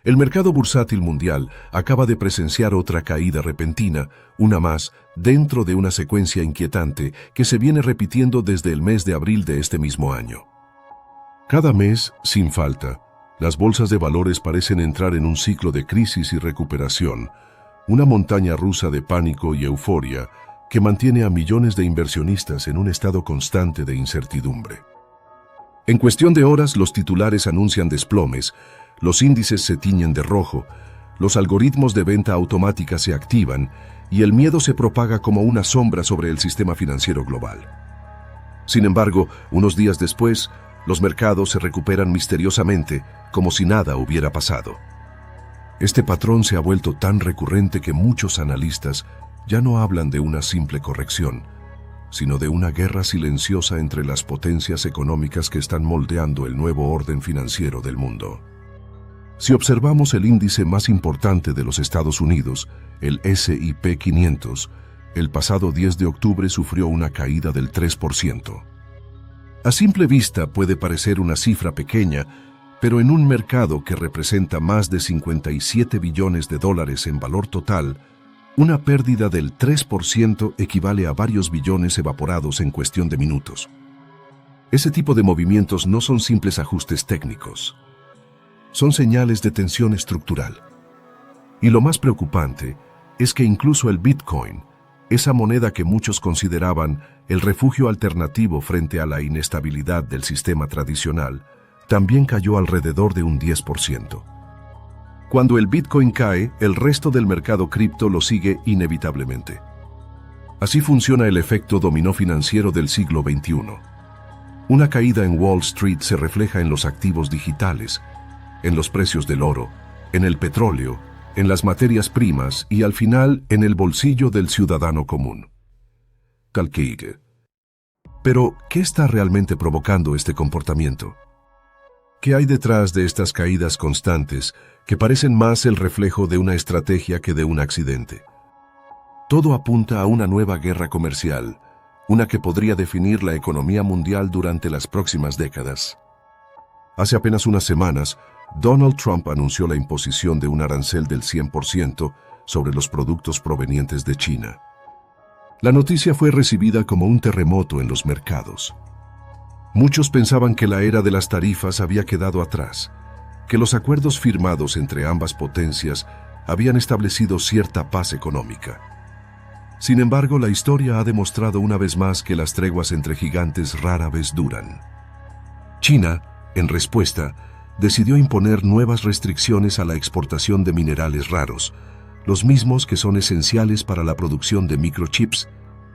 El mercado bursátil mundial acaba de presenciar otra caída repentina, una más, dentro de una secuencia inquietante que se viene repitiendo desde el mes de abril de este mismo año. Cada mes, sin falta, las bolsas de valores parecen entrar en un ciclo de crisis y recuperación, una montaña rusa de pánico y euforia que mantiene a millones de inversionistas en un estado constante de incertidumbre. En cuestión de horas, los titulares anuncian desplomes, los índices se tiñen de rojo, los algoritmos de venta automática se activan y el miedo se propaga como una sombra sobre el sistema financiero global. Sin embargo, unos días después, los mercados se recuperan misteriosamente, como si nada hubiera pasado. Este patrón se ha vuelto tan recurrente que muchos analistas ya no hablan de una simple corrección, sino de una guerra silenciosa entre las potencias económicas que están moldeando el nuevo orden financiero del mundo. Si observamos el índice más importante de los Estados Unidos, el S&P 500, el pasado 10 de octubre sufrió una caída del 3%. A simple vista puede parecer una cifra pequeña, pero en un mercado que representa más de 57 billones de dólares en valor total, una pérdida del 3% equivale a varios billones evaporados en cuestión de minutos. Ese tipo de movimientos no son simples ajustes técnicos. Son señales de tensión estructural. Y lo más preocupante es que incluso el Bitcoin, esa moneda que muchos consideraban el refugio alternativo frente a la inestabilidad del sistema tradicional, también cayó alrededor de un 10%. Cuando el Bitcoin cae, el resto del mercado cripto lo sigue inevitablemente. Así funciona el efecto dominó financiero del siglo XXI. Una caída en Wall Street se refleja en los activos digitales, en los precios del oro, en el petróleo, en las materias primas y al final en el bolsillo del ciudadano común. Calqueige. Pero, ¿qué está realmente provocando este comportamiento? ¿Qué hay detrás de estas caídas constantes que parecen más el reflejo de una estrategia que de un accidente? Todo apunta a una nueva guerra comercial, una que podría definir la economía mundial durante las próximas décadas. Hace apenas unas semanas, Donald Trump anunció la imposición de un arancel del 100% sobre los productos provenientes de China. La noticia fue recibida como un terremoto en los mercados. Muchos pensaban que la era de las tarifas había quedado atrás, que los acuerdos firmados entre ambas potencias habían establecido cierta paz económica. Sin embargo, la historia ha demostrado una vez más que las treguas entre gigantes rara vez duran. China, en respuesta, decidió imponer nuevas restricciones a la exportación de minerales raros, los mismos que son esenciales para la producción de microchips,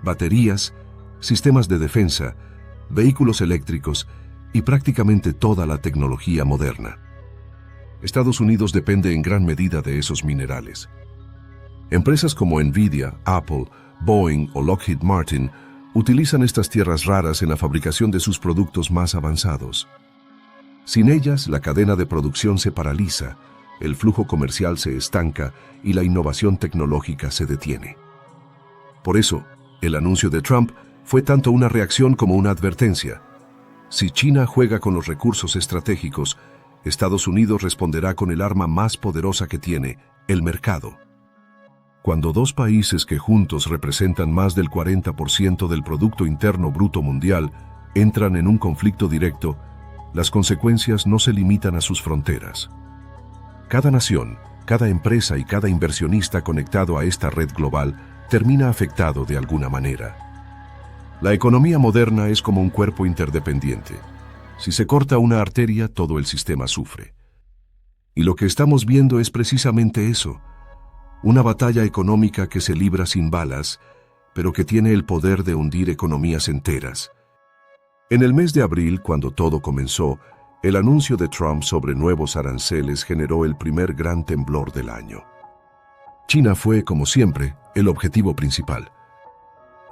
baterías, sistemas de defensa, vehículos eléctricos y prácticamente toda la tecnología moderna. Estados Unidos depende en gran medida de esos minerales. Empresas como Nvidia, Apple, Boeing o Lockheed Martin utilizan estas tierras raras en la fabricación de sus productos más avanzados. Sin ellas, la cadena de producción se paraliza, el flujo comercial se estanca y la innovación tecnológica se detiene. Por eso, el anuncio de Trump fue tanto una reacción como una advertencia. Si China juega con los recursos estratégicos, Estados Unidos responderá con el arma más poderosa que tiene, el mercado. Cuando dos países que juntos representan más del 40% del Producto Interno Bruto Mundial entran en un conflicto directo, las consecuencias no se limitan a sus fronteras. Cada nación, cada empresa y cada inversionista conectado a esta red global termina afectado de alguna manera. La economía moderna es como un cuerpo interdependiente. Si se corta una arteria, todo el sistema sufre. Y lo que estamos viendo es precisamente eso, una batalla económica que se libra sin balas, pero que tiene el poder de hundir economías enteras. En el mes de abril, cuando todo comenzó, el anuncio de Trump sobre nuevos aranceles generó el primer gran temblor del año. China fue, como siempre, el objetivo principal.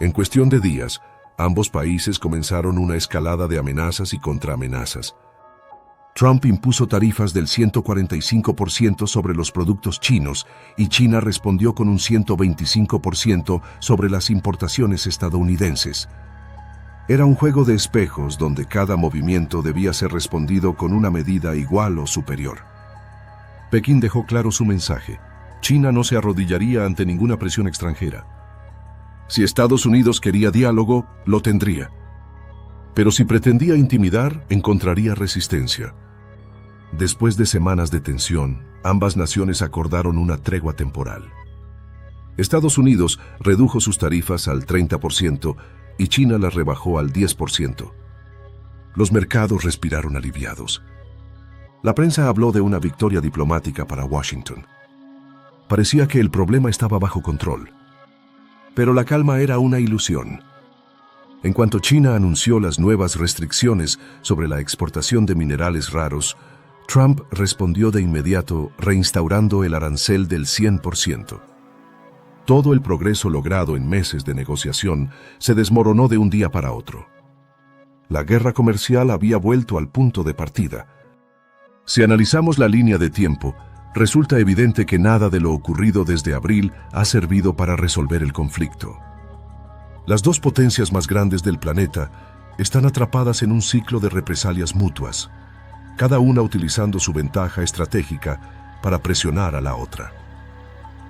En cuestión de días, ambos países comenzaron una escalada de amenazas y contraamenazas. Trump impuso tarifas del 145% sobre los productos chinos y China respondió con un 125% sobre las importaciones estadounidenses. Era un juego de espejos donde cada movimiento debía ser respondido con una medida igual o superior. Pekín dejó claro su mensaje. China no se arrodillaría ante ninguna presión extranjera. Si Estados Unidos quería diálogo, lo tendría. Pero si pretendía intimidar, encontraría resistencia. Después de semanas de tensión, ambas naciones acordaron una tregua temporal. Estados Unidos redujo sus tarifas al 30% y China las rebajó al 10%. Los mercados respiraron aliviados. La prensa habló de una victoria diplomática para Washington. Parecía que el problema estaba bajo control. Pero la calma era una ilusión. En cuanto China anunció las nuevas restricciones sobre la exportación de minerales raros, Trump respondió de inmediato reinstaurando el arancel del 100%. Todo el progreso logrado en meses de negociación se desmoronó de un día para otro. La guerra comercial había vuelto al punto de partida. Si analizamos la línea de tiempo, resulta evidente que nada de lo ocurrido desde abril ha servido para resolver el conflicto. Las dos potencias más grandes del planeta están atrapadas en un ciclo de represalias mutuas, cada una utilizando su ventaja estratégica para presionar a la otra.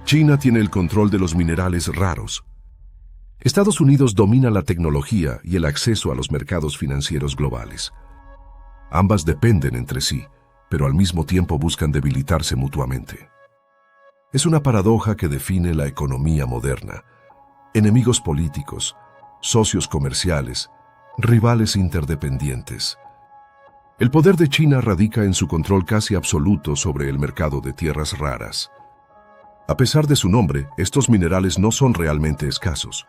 China tiene el control de los minerales raros. Estados Unidos domina la tecnología y el acceso a los mercados financieros globales. Ambas dependen entre sí, pero al mismo tiempo buscan debilitarse mutuamente. Es una paradoja que define la economía moderna. Enemigos políticos, socios comerciales, rivales interdependientes. El poder de China radica en su control casi absoluto sobre el mercado de tierras raras. A pesar de su nombre, estos minerales no son realmente escasos.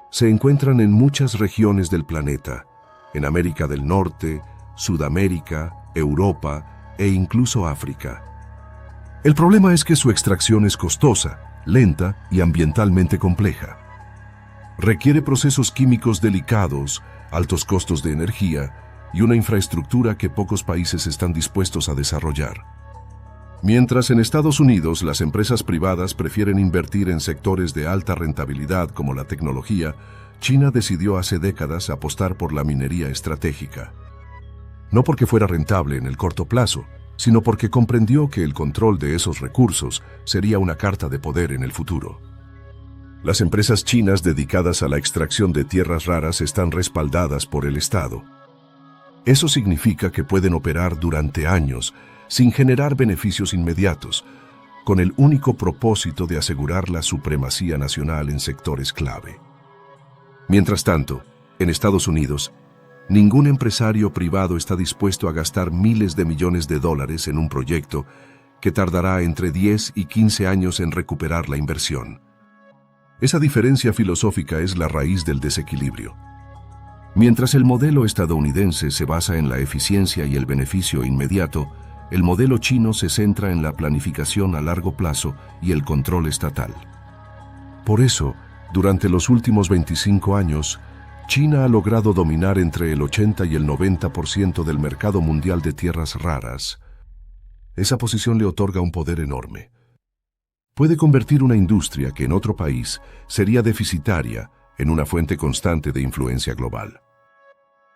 Se encuentran en muchas regiones del planeta, en América del Norte, Sudamérica, Europa e incluso África. El problema es que su extracción es costosa, lenta y ambientalmente compleja. Requiere procesos químicos delicados, altos costos de energía y una infraestructura que pocos países están dispuestos a desarrollar. Mientras en Estados Unidos las empresas privadas prefieren invertir en sectores de alta rentabilidad como la tecnología, China decidió hace décadas apostar por la minería estratégica. No porque fuera rentable en el corto plazo, sino porque comprendió que el control de esos recursos sería una carta de poder en el futuro. Las empresas chinas dedicadas a la extracción de tierras raras están respaldadas por el Estado. Eso significa que pueden operar durante años sin generar beneficios inmediatos, con el único propósito de asegurar la supremacía nacional en sectores clave. Mientras tanto, en Estados Unidos, ningún empresario privado está dispuesto a gastar miles de millones de dólares en un proyecto que tardará entre 10 y 15 años en recuperar la inversión. Esa diferencia filosófica es la raíz del desequilibrio. Mientras el modelo estadounidense se basa en la eficiencia y el beneficio inmediato, el modelo chino se centra en la planificación a largo plazo y el control estatal. Por eso, durante los últimos 25 años, China ha logrado dominar entre el 80 y el 90% del mercado mundial de tierras raras. Esa posición le otorga un poder enorme. Puede convertir una industria que en otro país sería deficitaria en una fuente constante de influencia global.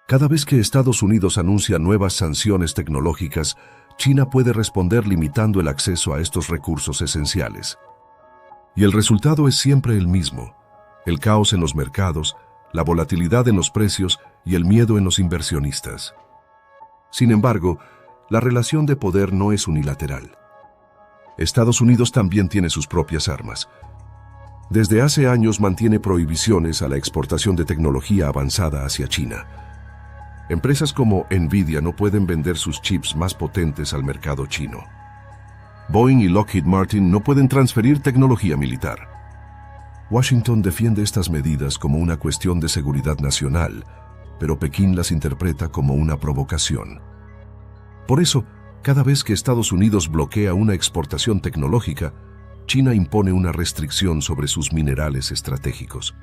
Cada vez que Estados Unidos anuncia nuevas sanciones tecnológicas, China puede responder limitando el acceso a estos recursos esenciales. Y el resultado es siempre el mismo: el caos en los mercados, la volatilidad en los precios y el miedo en los inversionistas. Sin embargo, la relación de poder no es unilateral. Estados Unidos también tiene sus propias armas. Desde hace años mantiene prohibiciones a la exportación de tecnología avanzada hacia China. Empresas como Nvidia no pueden vender sus chips más potentes al mercado chino. Boeing y Lockheed Martin no pueden transferir tecnología militar. Washington defiende estas medidas como una cuestión de seguridad nacional, pero Pekín las interpreta como una provocación. Por eso, cada vez que Estados Unidos bloquea una exportación tecnológica, China impone una restricción sobre sus minerales estratégicos.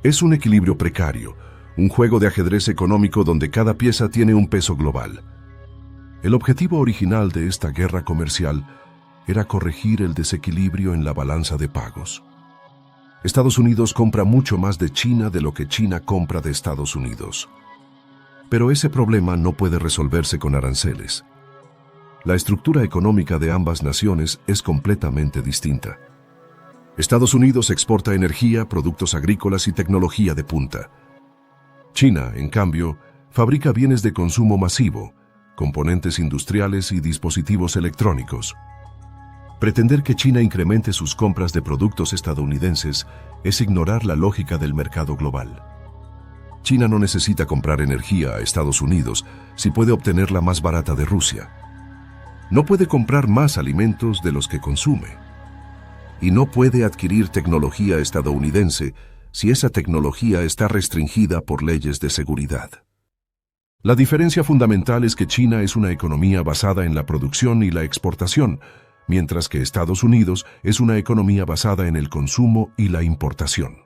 Es un equilibrio precario, un juego de ajedrez económico donde cada pieza tiene un peso global. El objetivo original de esta guerra comercial era corregir el desequilibrio en la balanza de pagos. Estados Unidos compra mucho más de China de lo que China compra de Estados Unidos. Pero ese problema no puede resolverse con aranceles. la estructura económica de ambas naciones es completamente distinta. Estados Unidos exporta energía, productos agrícolas y tecnología de punta. China, en cambio, fabrica bienes de consumo masivo, componentes industriales y dispositivos electrónicos. Pretender que China incremente sus compras de productos estadounidenses es ignorar la lógica del mercado global. China no necesita comprar energía a Estados Unidos si puede obtenerla más barata de Rusia. No puede comprar más alimentos de los que consume. Y no puede adquirir tecnología estadounidense si esa tecnología está restringida por leyes de seguridad. La diferencia fundamental es que China es una economía basada en la producción y la exportación, mientras que Estados Unidos es una economía basada en el consumo y la importación.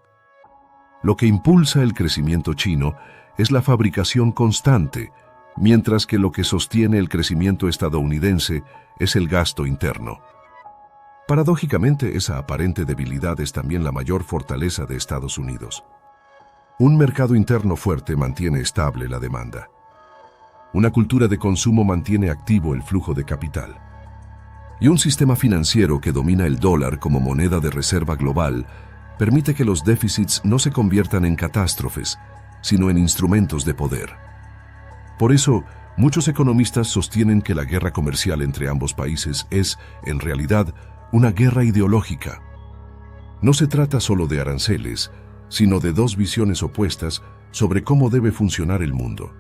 Lo que impulsa el crecimiento chino es la fabricación constante, mientras que lo que sostiene el crecimiento estadounidense es el gasto interno. Paradójicamente, esa aparente debilidad es también la mayor fortaleza de Estados Unidos. Un mercado interno fuerte mantiene estable la demanda. Una cultura de consumo mantiene activo el flujo de capital. Y un sistema financiero que domina el dólar como moneda de reserva global permite que los déficits no se conviertan en catástrofes, sino en instrumentos de poder. Por eso, muchos economistas sostienen que la guerra comercial entre ambos países es, en realidad, una guerra ideológica. No se trata solo de aranceles, sino de dos visiones opuestas sobre cómo debe funcionar el mundo.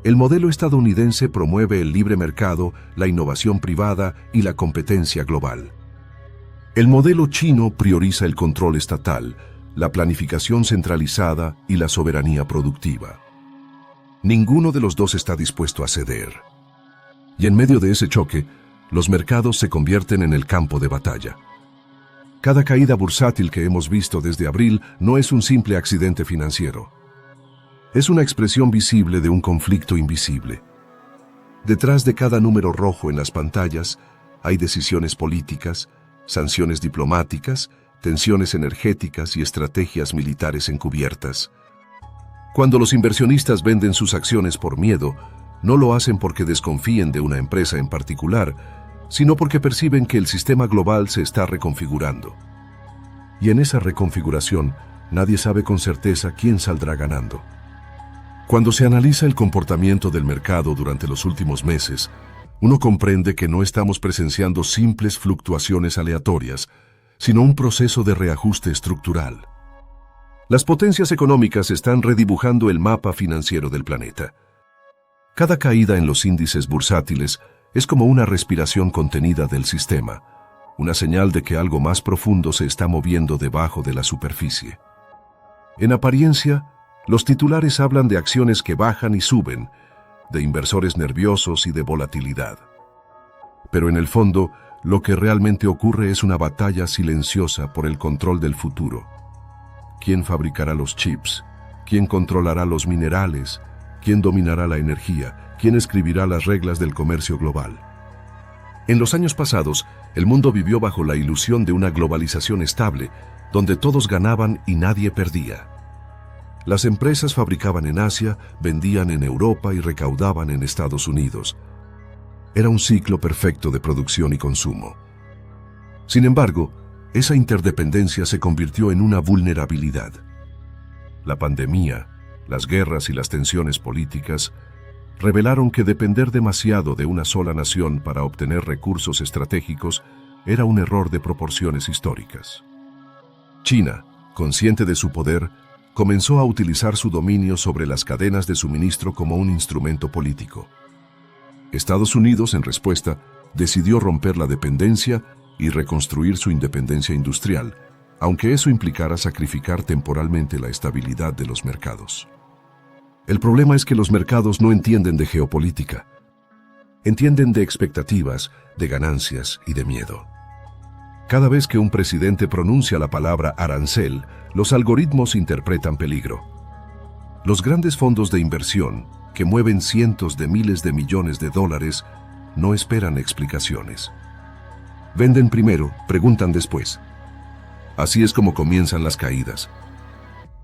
El modelo estadounidense promueve el libre mercado, la innovación privada y la competencia global. El modelo chino prioriza el control estatal, la planificación centralizada y la soberanía productiva. Ninguno de los dos está dispuesto a ceder. Y en medio de ese choque, los mercados se convierten en el campo de batalla. Cada caída bursátil que hemos visto desde abril no es un simple accidente financiero. Es una expresión visible de un conflicto invisible. Detrás de cada número rojo en las pantallas hay decisiones políticas, sanciones diplomáticas, tensiones energéticas y estrategias militares encubiertas. Cuando los inversionistas venden sus acciones por miedo, no lo hacen porque desconfíen de una empresa en particular, sino porque perciben que el sistema global se está reconfigurando. Y en esa reconfiguración, nadie sabe con certeza quién saldrá ganando. Cuando se analiza el comportamiento del mercado durante los últimos meses, uno comprende que no estamos presenciando simples fluctuaciones aleatorias, sino un proceso de reajuste estructural. Las potencias económicas están redibujando el mapa financiero del planeta. Cada caída en los índices bursátiles es como una respiración contenida del sistema, una señal de que algo más profundo se está moviendo debajo de la superficie. En apariencia, los titulares hablan de acciones que bajan y suben, de inversores nerviosos y de volatilidad. Pero en el fondo, lo que realmente ocurre es una batalla silenciosa por el control del futuro. ¿Quién fabricará los chips? ¿Quién controlará los minerales? ¿Quién dominará la energía? ¿Quién escribirá las reglas del comercio global? En los años pasados, el mundo vivió bajo la ilusión de una globalización estable, donde todos ganaban y nadie perdía. Las empresas fabricaban en Asia, vendían en Europa y recaudaban en Estados Unidos. Era un ciclo perfecto de producción y consumo. Sin embargo, esa interdependencia se convirtió en una vulnerabilidad. La pandemia, las guerras y las tensiones políticas revelaron que depender demasiado de una sola nación para obtener recursos estratégicos era un error de proporciones históricas. China, consciente de su poder, comenzó a utilizar su dominio sobre las cadenas de suministro como un instrumento político. Estados Unidos, en respuesta, decidió romper la dependencia y reconstruir su independencia industrial, aunque eso implicara sacrificar temporalmente la estabilidad de los mercados. El problema es que los mercados no entienden de geopolítica. Entienden de expectativas, de ganancias y de miedo. Cada vez que un presidente pronuncia la palabra arancel, los algoritmos interpretan peligro. Los grandes fondos de inversión, que mueven cientos de miles de millones de dólares, no esperan explicaciones. Venden primero, preguntan después. Así es como comienzan las caídas.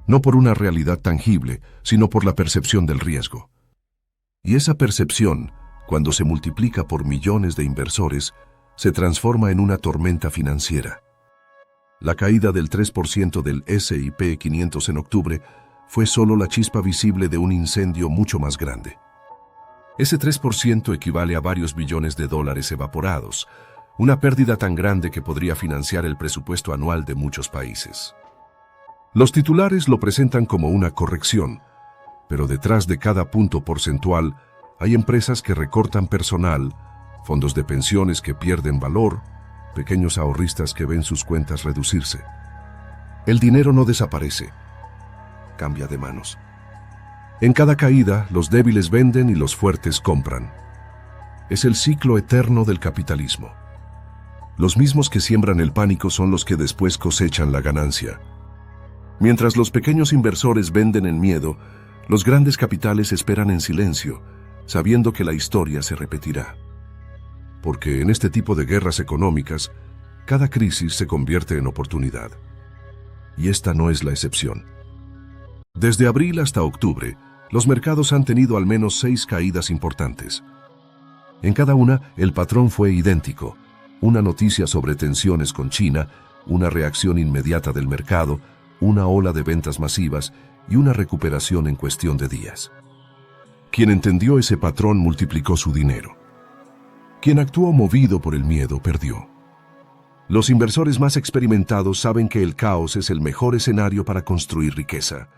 No por una realidad tangible, sino por la percepción del riesgo. Y esa percepción, cuando se multiplica por millones de inversores, se transforma en una tormenta financiera. La caída del 3% del S&P 500 en octubre fue solo la chispa visible de un incendio mucho más grande. Ese 3% equivale a varios billones de dólares evaporados, una pérdida tan grande que podría financiar el presupuesto anual de muchos países. Los titulares lo presentan como una corrección, pero detrás de cada punto porcentual hay empresas que recortan personal, fondos de pensiones que pierden valor, pequeños ahorristas que ven sus cuentas reducirse. El dinero no desaparece, cambia de manos. En cada caída, los débiles venden y los fuertes compran. Es el ciclo eterno del capitalismo. Los mismos que siembran el pánico son los que después cosechan la ganancia. Mientras los pequeños inversores venden el miedo, los grandes capitales esperan en silencio, sabiendo que la historia se repetirá. Porque en este tipo de guerras económicas, cada crisis se convierte en oportunidad. Y esta no es la excepción. Desde abril hasta octubre, los mercados han tenido al menos 6 caídas importantes. En cada una, el patrón fue idéntico. Una noticia sobre tensiones con China, una reacción inmediata del mercado, una ola de ventas masivas y una recuperación en cuestión de días. Quien entendió ese patrón multiplicó su dinero. Quien actuó movido por el miedo perdió. Los inversores más experimentados saben que el caos es el mejor escenario para construir riqueza.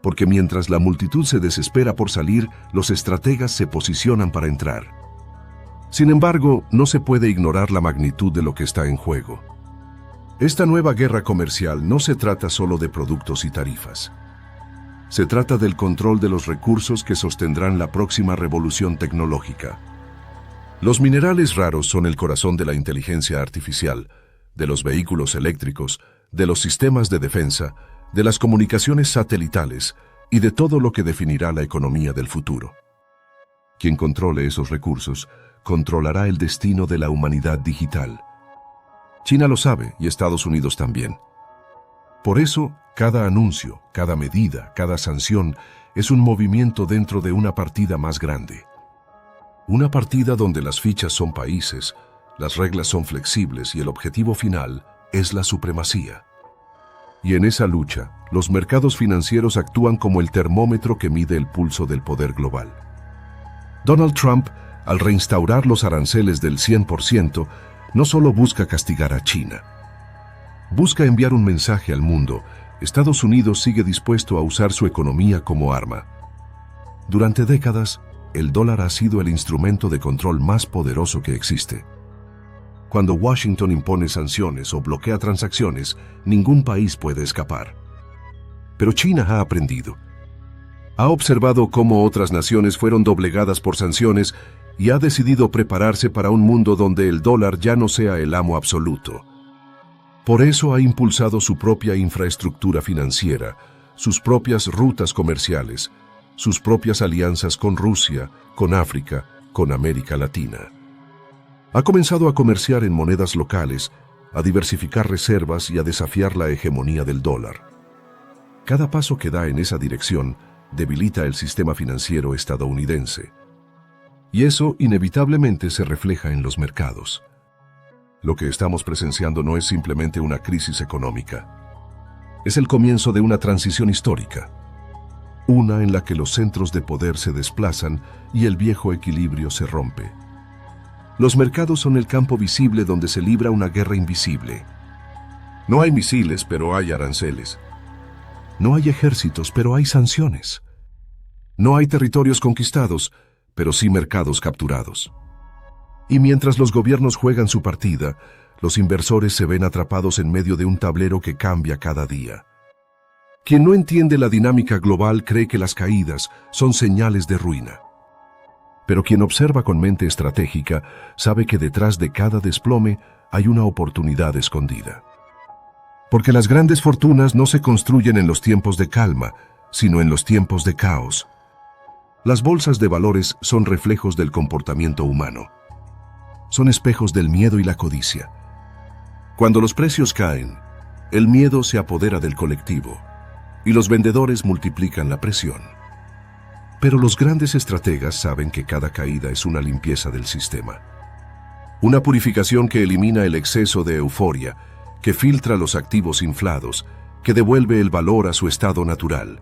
Porque mientras la multitud se desespera por salir, los estrategas se posicionan para entrar. Sin embargo, no se puede ignorar la magnitud de lo que está en juego. Esta nueva guerra comercial no se trata solo de productos y tarifas. Se trata del control de los recursos que sostendrán la próxima revolución tecnológica. Los minerales raros son el corazón de la inteligencia artificial, de los vehículos eléctricos, de los sistemas de defensa, de las comunicaciones satelitales y de todo lo que definirá la economía del futuro. Quien controle esos recursos, controlará el destino de la humanidad digital. China lo sabe y Estados Unidos también. Por eso, cada anuncio, cada medida, cada sanción es un movimiento dentro de una partida más grande. Una partida donde las fichas son países, las reglas son flexibles y el objetivo final es la supremacía. Y en esa lucha, los mercados financieros actúan como el termómetro que mide el pulso del poder global. Donald Trump, al reinstaurar los aranceles del 100%, no solo busca castigar a China. Busca enviar un mensaje al mundo. Estados Unidos sigue dispuesto a usar su economía como arma. Durante décadas, el dólar ha sido el instrumento de control más poderoso que existe. Cuando Washington impone sanciones o bloquea transacciones, ningún país puede escapar. Pero China ha aprendido. Ha observado cómo otras naciones fueron doblegadas por sanciones y ha decidido prepararse para un mundo donde el dólar ya no sea el amo absoluto. Por eso ha impulsado su propia infraestructura financiera, sus propias rutas comerciales, sus propias alianzas con Rusia, con África, con América Latina. Ha comenzado a comerciar en monedas locales, a diversificar reservas y a desafiar la hegemonía del dólar. Cada paso que da en esa dirección debilita el sistema financiero estadounidense. Y eso inevitablemente se refleja en los mercados. Lo que estamos presenciando no es simplemente una crisis económica. Es el comienzo de una transición histórica. Una en la que los centros de poder se desplazan y el viejo equilibrio se rompe. Los mercados son el campo visible donde se libra una guerra invisible. No hay misiles, pero hay aranceles. No hay ejércitos, pero hay sanciones. No hay territorios conquistados, pero sí mercados capturados. Y mientras los gobiernos juegan su partida, los inversores se ven atrapados en medio de un tablero que cambia cada día. Quien no entiende la dinámica global cree que las caídas son señales de ruina. Pero quien observa con mente estratégica sabe que detrás de cada desplome hay una oportunidad escondida. Porque las grandes fortunas no se construyen en los tiempos de calma, sino en los tiempos de caos. Las bolsas de valores son reflejos del comportamiento humano. Son espejos del miedo y la codicia. Cuando los precios caen, el miedo se apodera del colectivo y los vendedores multiplican la presión. Pero los grandes estrategas saben que cada caída es una limpieza del sistema. Una purificación que elimina el exceso de euforia, que filtra los activos inflados, que devuelve el valor a su estado natural.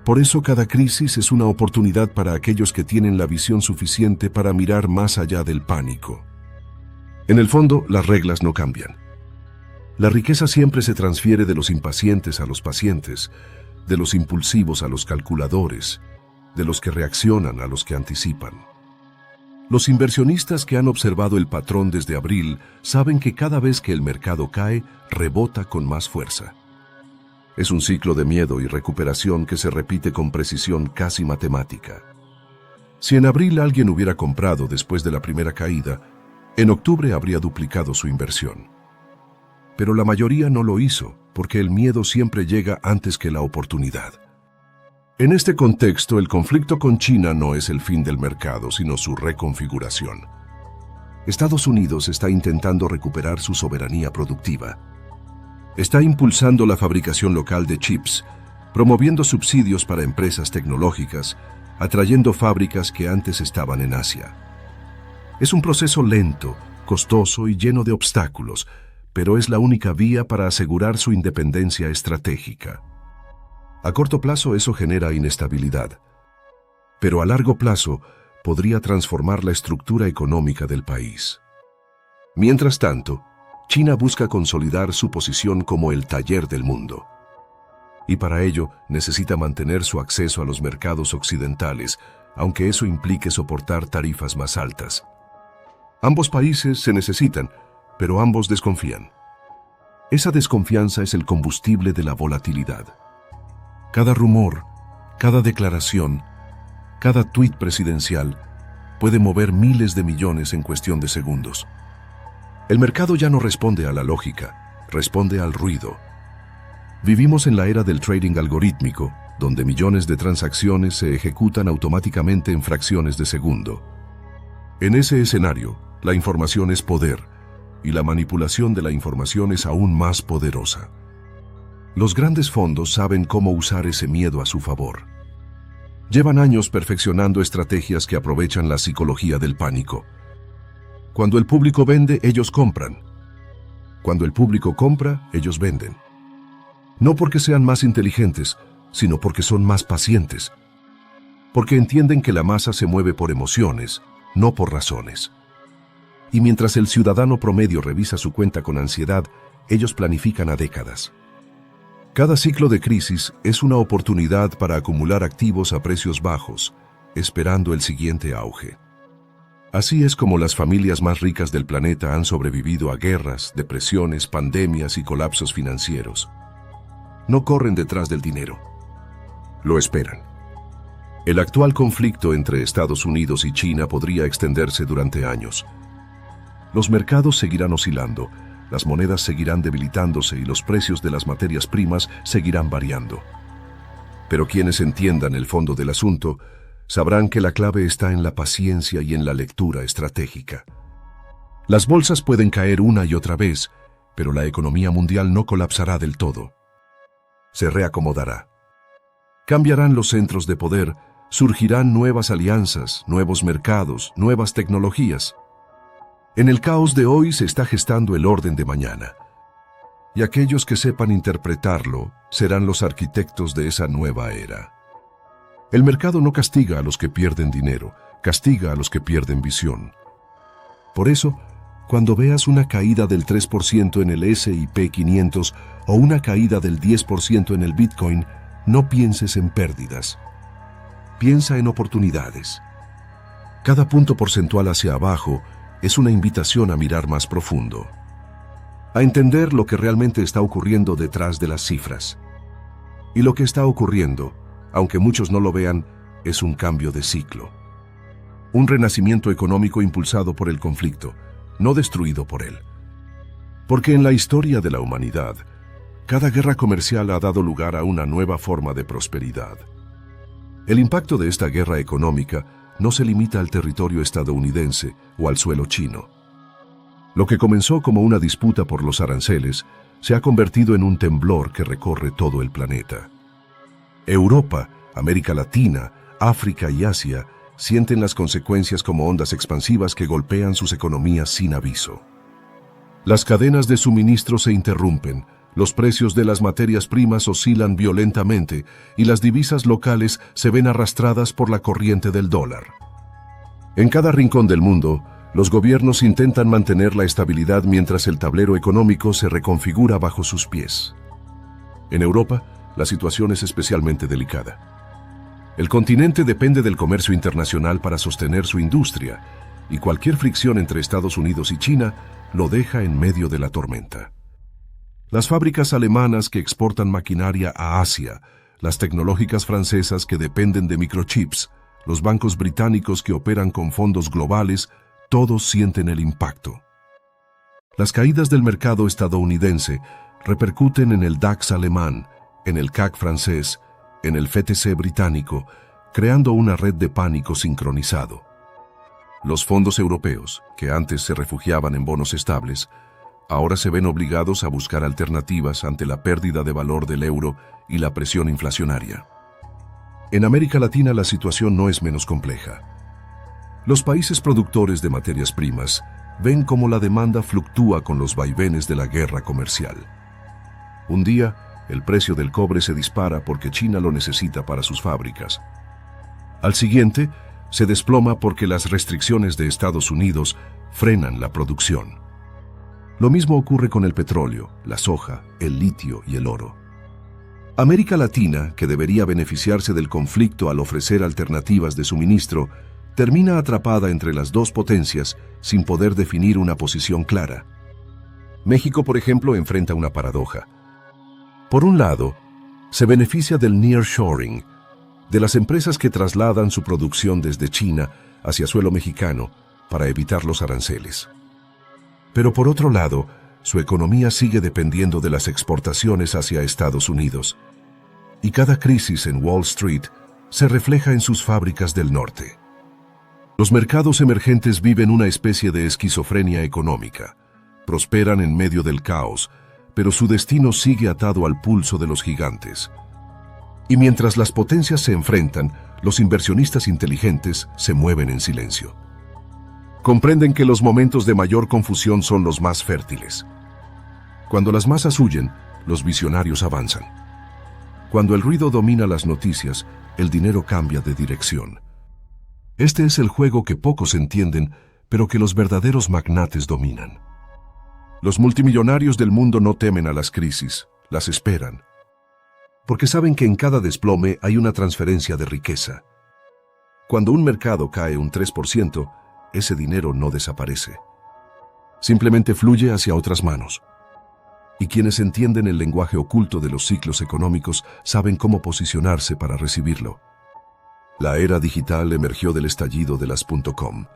Por eso cada crisis es una oportunidad para aquellos que tienen la visión suficiente para mirar más allá del pánico. En el fondo, las reglas no cambian. La riqueza siempre se transfiere de los impacientes a los pacientes, de los impulsivos a los calculadores, de los que reaccionan a los que anticipan. Los inversionistas que han observado el patrón desde abril saben que cada vez que el mercado cae, rebota con más fuerza. Es un ciclo de miedo y recuperación que se repite con precisión casi matemática. Si en abril alguien hubiera comprado después de la primera caída, en octubre habría duplicado su inversión. Pero la mayoría no lo hizo, porque el miedo siempre llega antes que la oportunidad. En este contexto, el conflicto con China no es el fin del mercado, sino su reconfiguración. Estados Unidos está intentando recuperar su soberanía productiva. Está impulsando la fabricación local de chips, promoviendo subsidios para empresas tecnológicas, atrayendo fábricas que antes estaban en Asia. Es un proceso lento, costoso y lleno de obstáculos, pero es la única vía para asegurar su independencia estratégica. A corto plazo eso genera inestabilidad, pero a largo plazo podría transformar la estructura económica del país. Mientras tanto, China busca consolidar su posición como el taller del mundo. Y para ello necesita mantener su acceso a los mercados occidentales, aunque eso implique soportar tarifas más altas. Ambos países se necesitan, pero ambos desconfían. Esa desconfianza es el combustible de la volatilidad. Cada rumor, cada declaración, cada tuit presidencial puede mover miles de millones en cuestión de segundos. El mercado ya no responde a la lógica, responde al ruido. Vivimos en la era del trading algorítmico, donde millones de transacciones se ejecutan automáticamente en fracciones de segundo. En ese escenario, la información es poder, y la manipulación de la información es aún más poderosa. Los grandes fondos saben cómo usar ese miedo a su favor. Llevan años perfeccionando estrategias que aprovechan la psicología del pánico. Cuando el público vende, ellos compran. Cuando el público compra, ellos venden. No porque sean más inteligentes, sino porque son más pacientes. Porque entienden que la masa se mueve por emociones, no por razones. Y mientras el ciudadano promedio revisa su cuenta con ansiedad, ellos planifican a décadas. Cada ciclo de crisis es una oportunidad para acumular activos a precios bajos, esperando el siguiente auge. Así es como las familias más ricas del planeta han sobrevivido a guerras, depresiones, pandemias y colapsos financieros. No corren detrás del dinero. Lo esperan. El actual conflicto entre Estados Unidos y China podría extenderse durante años. Los mercados seguirán oscilando, las monedas seguirán debilitándose y los precios de las materias primas seguirán variando. Pero quienes entiendan el fondo del asunto sabrán que la clave está en la paciencia y en la lectura estratégica. Las bolsas pueden caer una y otra vez, pero la economía mundial no colapsará del todo. Se reacomodará. Cambiarán los centros de poder, surgirán nuevas alianzas, nuevos mercados, nuevas tecnologías. En el caos de hoy se está gestando el orden de mañana. Y aquellos que sepan interpretarlo serán los arquitectos de esa nueva era. El mercado no castiga a los que pierden dinero, castiga a los que pierden visión. Por eso, cuando veas una caída del 3% en el S&P 500 o una caída del 10% en el Bitcoin, no pienses en pérdidas. Piensa en oportunidades. Cada punto porcentual hacia abajo es una invitación a mirar más profundo, a entender lo que realmente está ocurriendo detrás de las cifras. Y lo que está ocurriendo, aunque muchos no lo vean, es un cambio de ciclo. Un renacimiento económico impulsado por el conflicto, no destruido por él. Porque en la historia de la humanidad, cada guerra comercial ha dado lugar a una nueva forma de prosperidad. El impacto de esta guerra económica no se limita al territorio estadounidense o al suelo chino. Lo que comenzó como una disputa por los aranceles se ha convertido en un temblor que recorre todo el planeta. Europa, América Latina, África y Asia sienten las consecuencias como ondas expansivas que golpean sus economías sin aviso. Las cadenas de suministro se interrumpen, los precios de las materias primas oscilan violentamente y las divisas locales se ven arrastradas por la corriente del dólar. En cada rincón del mundo, los gobiernos intentan mantener la estabilidad mientras el tablero económico se reconfigura bajo sus pies. En Europa, la situación es especialmente delicada. El continente depende del comercio internacional para sostener su industria, y cualquier fricción entre Estados Unidos y China lo deja en medio de la tormenta. Las fábricas alemanas que exportan maquinaria a Asia, las tecnológicas francesas que dependen de microchips, los bancos británicos que operan con fondos globales, todos sienten el impacto. Las caídas del mercado estadounidense repercuten en el DAX alemán, en el CAC francés, en el FTSE británico, creando una red de pánico sincronizado. Los fondos europeos, que antes se refugiaban en bonos estables, ahora se ven obligados a buscar alternativas ante la pérdida de valor del euro y la presión inflacionaria. En América Latina la situación no es menos compleja. Los países productores de materias primas ven cómo la demanda fluctúa con los vaivenes de la guerra comercial. Un día, el precio del cobre se dispara porque China lo necesita para sus fábricas. Al siguiente, se desploma porque las restricciones de Estados Unidos frenan la producción. Lo mismo ocurre con el petróleo, la soja, el litio y el oro. América Latina, que debería beneficiarse del conflicto al ofrecer alternativas de suministro, termina atrapada entre las dos potencias sin poder definir una posición clara. México, por ejemplo, enfrenta una paradoja. Por un lado, se beneficia del nearshoring, de las empresas que trasladan su producción desde China hacia suelo mexicano para evitar los aranceles. Pero por otro lado, su economía sigue dependiendo de las exportaciones hacia Estados Unidos. Y cada crisis en Wall Street se refleja en sus fábricas del norte. Los mercados emergentes viven una especie de esquizofrenia económica. Prosperan en medio del caos, pero su destino sigue atado al pulso de los gigantes. Y mientras las potencias se enfrentan, los inversionistas inteligentes se mueven en silencio. Comprenden que los momentos de mayor confusión son los más fértiles. Cuando las masas huyen, los visionarios avanzan. Cuando el ruido domina las noticias, el dinero cambia de dirección. Este es el juego que pocos entienden, pero que los verdaderos magnates dominan. Los multimillonarios del mundo no temen a las crisis, las esperan. Porque saben que en cada desplome hay una transferencia de riqueza. Cuando un mercado cae un 3%, ese dinero no desaparece. Simplemente fluye hacia otras manos. Y quienes entienden el lenguaje oculto de los ciclos económicos saben cómo posicionarse para recibirlo. La era digital emergió del estallido de las .com.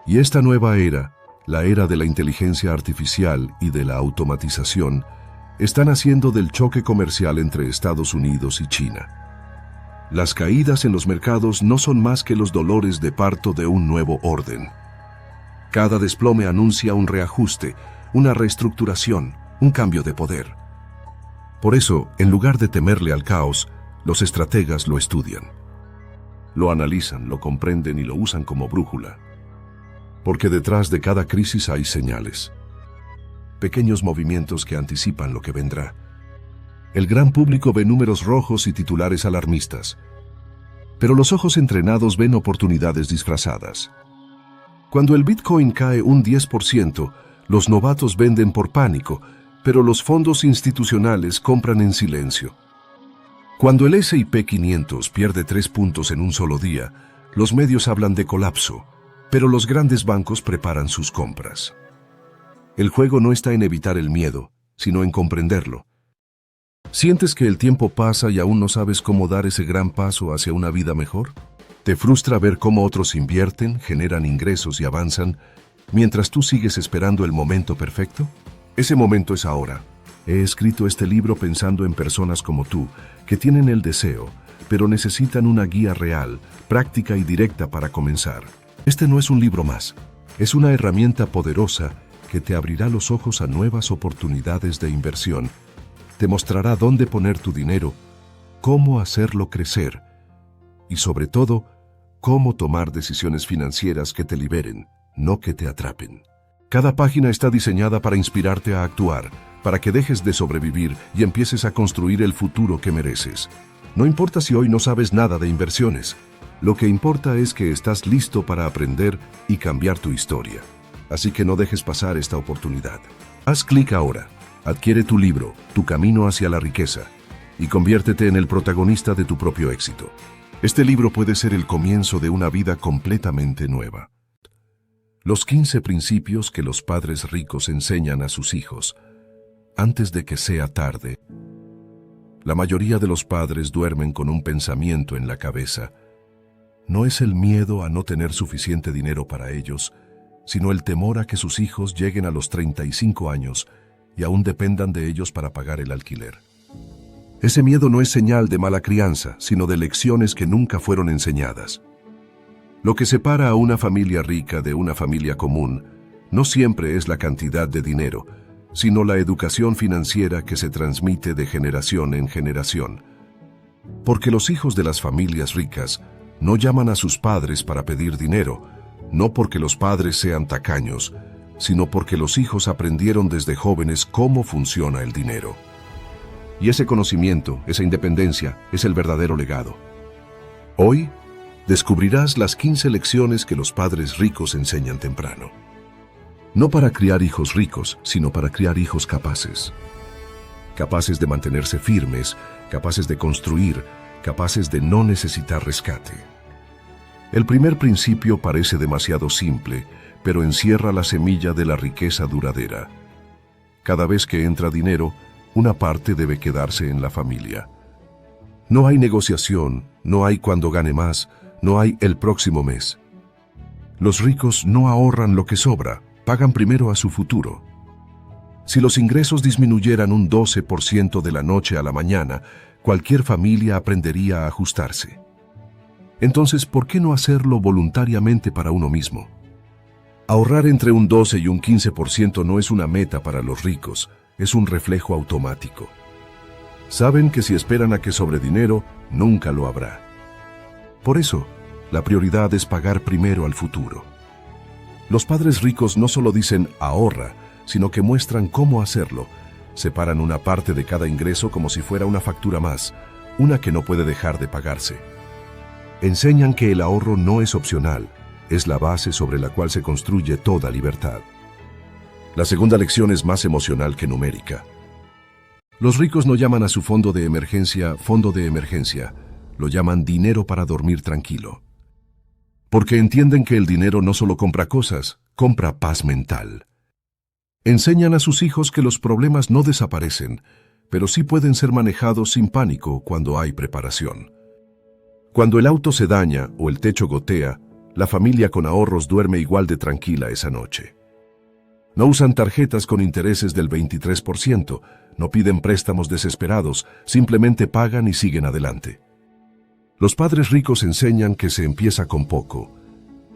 Y esta nueva era, la era de la inteligencia artificial y de la automatización, está naciendo del choque comercial entre Estados Unidos y China. Las caídas en los mercados no son más que los dolores de parto de un nuevo orden. Cada desplome anuncia un reajuste, una reestructuración, un cambio de poder. Por eso, en lugar de temerle al caos, los estrategas lo estudian. Lo analizan, lo comprenden y lo usan como brújula. Porque detrás de cada crisis hay señales. Pequeños movimientos que anticipan lo que vendrá. El gran público ve números rojos y titulares alarmistas. Pero los ojos entrenados ven oportunidades disfrazadas. Cuando el Bitcoin cae un 10%, los novatos venden por pánico, pero los fondos institucionales compran en silencio. Cuando el S&P 500 pierde 3 puntos en un solo día, los medios hablan de colapso, pero los grandes bancos preparan sus compras. El juego no está en evitar el miedo, sino en comprenderlo. ¿Sientes que el tiempo pasa y aún no sabes cómo dar ese gran paso hacia una vida mejor? ¿Te frustra ver cómo otros invierten, generan ingresos y avanzan, mientras tú sigues esperando el momento perfecto? Ese momento es ahora. He escrito este libro pensando en personas como tú, que tienen el deseo, pero necesitan una guía real, práctica y directa para comenzar. Este no es un libro más. Es una herramienta poderosa que te abrirá los ojos a nuevas oportunidades de inversión. Te mostrará dónde poner tu dinero, cómo hacerlo crecer y sobre todo, cómo tomar decisiones financieras que te liberen, no que te atrapen. Cada página está diseñada para inspirarte a actuar, para que dejes de sobrevivir y empieces a construir el futuro que mereces. No importa si hoy no sabes nada de inversiones. Lo que importa es que estás listo para aprender y cambiar tu historia. Así que no dejes pasar esta oportunidad. Haz clic ahora, adquiere tu libro, Tu camino hacia la riqueza, y conviértete en el protagonista de tu propio éxito. Este libro puede ser el comienzo de una vida completamente nueva. Los 15 principios que los padres ricos enseñan a sus hijos, antes de que sea tarde. La mayoría de los padres duermen con un pensamiento en la cabeza. No es el miedo a no tener suficiente dinero para ellos, sino el temor a que sus hijos lleguen a los 35 años y aún dependan de ellos para pagar el alquiler. Ese miedo no es señal de mala crianza, sino de lecciones que nunca fueron enseñadas. Lo que separa a una familia rica de una familia común no siempre es la cantidad de dinero, sino la educación financiera que se transmite de generación en generación. Porque los hijos de las familias ricas no llaman a sus padres para pedir dinero, no porque los padres sean tacaños, sino porque los hijos aprendieron desde jóvenes cómo funciona el dinero. Y ese conocimiento, esa independencia, es el verdadero legado. Hoy, descubrirás las 15 lecciones que los padres ricos enseñan temprano. No para criar hijos ricos, sino para criar hijos capaces. Capaces de mantenerse firmes, capaces de construir, capaces de no necesitar rescate. El primer principio parece demasiado simple, pero encierra la semilla de la riqueza duradera. Cada vez que entra dinero, una parte debe quedarse en la familia. No hay negociación, no hay cuando gane más, no hay el próximo mes. Los ricos no ahorran lo que sobra, pagan primero a su futuro. Si los ingresos disminuyeran un 12% de la noche a la mañana, cualquier familia aprendería a ajustarse. Entonces, ¿por qué no hacerlo voluntariamente para uno mismo? Ahorrar entre un 12 y un 15% no es una meta para los ricos, es un reflejo automático. Saben que si esperan a que sobre dinero, nunca lo habrá. Por eso, la prioridad es pagar primero al futuro. Los padres ricos no solo dicen ahorra, sino que muestran cómo hacerlo. Separan una parte de cada ingreso como si fuera una factura más, una que no puede dejar de pagarse. Enseñan que el ahorro no es opcional, es la base sobre la cual se construye toda libertad. La segunda lección es más emocional que numérica. Los ricos no llaman a su fondo de emergencia, lo llaman dinero para dormir tranquilo. Porque entienden que el dinero no solo compra cosas, compra paz mental. Enseñan a sus hijos que los problemas no desaparecen, pero sí pueden ser manejados sin pánico cuando hay preparación. Cuando el auto se daña o el techo gotea, la familia con ahorros duerme igual de tranquila esa noche. No usan tarjetas con intereses del 23%, no piden préstamos desesperados, simplemente pagan y siguen adelante. Los padres ricos enseñan que se empieza con poco.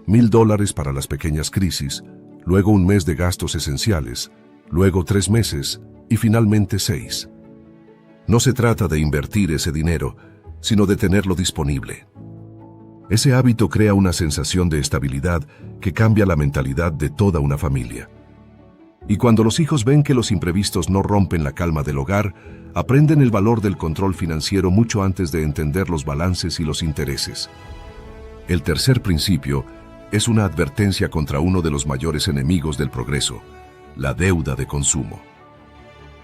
$1,000 para las pequeñas crisis, luego un mes de gastos esenciales, luego 3 meses y finalmente 6. No se trata de invertir ese dinero, sino de tenerlo disponible. Ese hábito crea una sensación de estabilidad que cambia la mentalidad de toda una familia. Y cuando los hijos ven que los imprevistos no rompen la calma del hogar, aprenden el valor del control financiero mucho antes de entender los balances y los intereses. El tercer principio es una advertencia contra uno de los mayores enemigos del progreso, la deuda de consumo.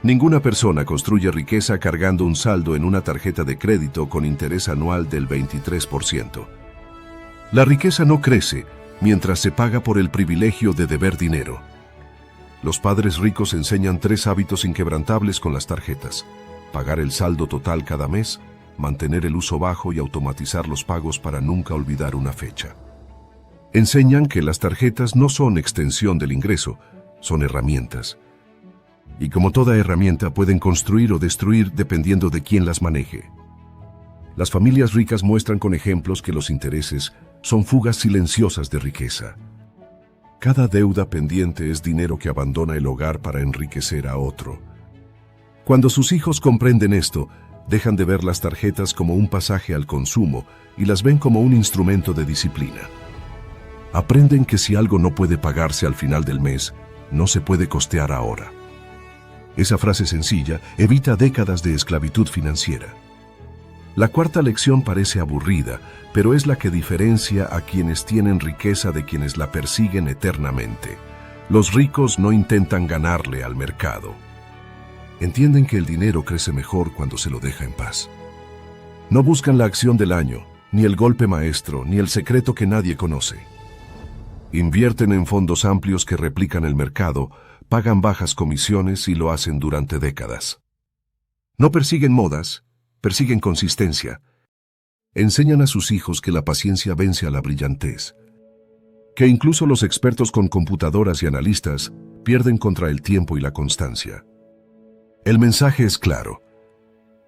Ninguna persona construye riqueza cargando un saldo en una tarjeta de crédito con interés anual del 23%. La riqueza no crece mientras se paga por el privilegio de deber dinero. Los padres ricos enseñan 3 hábitos inquebrantables con las tarjetas: pagar el saldo total cada mes, mantener el uso bajo y automatizar los pagos para nunca olvidar una fecha. Enseñan que las tarjetas no son extensión del ingreso, son herramientas. Y como toda herramienta pueden construir o destruir dependiendo de quién las maneje. Las familias ricas muestran con ejemplos que los intereses son fugas silenciosas de riqueza. Cada deuda pendiente es dinero que abandona el hogar para enriquecer a otro. Cuando sus hijos comprenden esto, Dejan de ver las tarjetas como un pasaje al consumo y las ven como un instrumento de disciplina. Aprenden que si algo no puede pagarse al final del mes, no se puede costear ahora. Esa frase sencilla evita décadas de esclavitud financiera. La cuarta lección parece aburrida, pero es la que diferencia a quienes tienen riqueza de quienes la persiguen eternamente. Los ricos no intentan ganarle al mercado. Entienden que el dinero crece mejor cuando se lo deja en paz. No buscan la acción del año, ni el golpe maestro, ni el secreto que nadie conoce. Invierten en fondos amplios que replican el mercado, pagan bajas comisiones y lo hacen durante décadas. No persiguen modas, persiguen consistencia. Enseñan a sus hijos que la paciencia vence a la brillantez, que incluso los expertos con computadoras y analistas pierden contra el tiempo y la constancia. El mensaje es claro.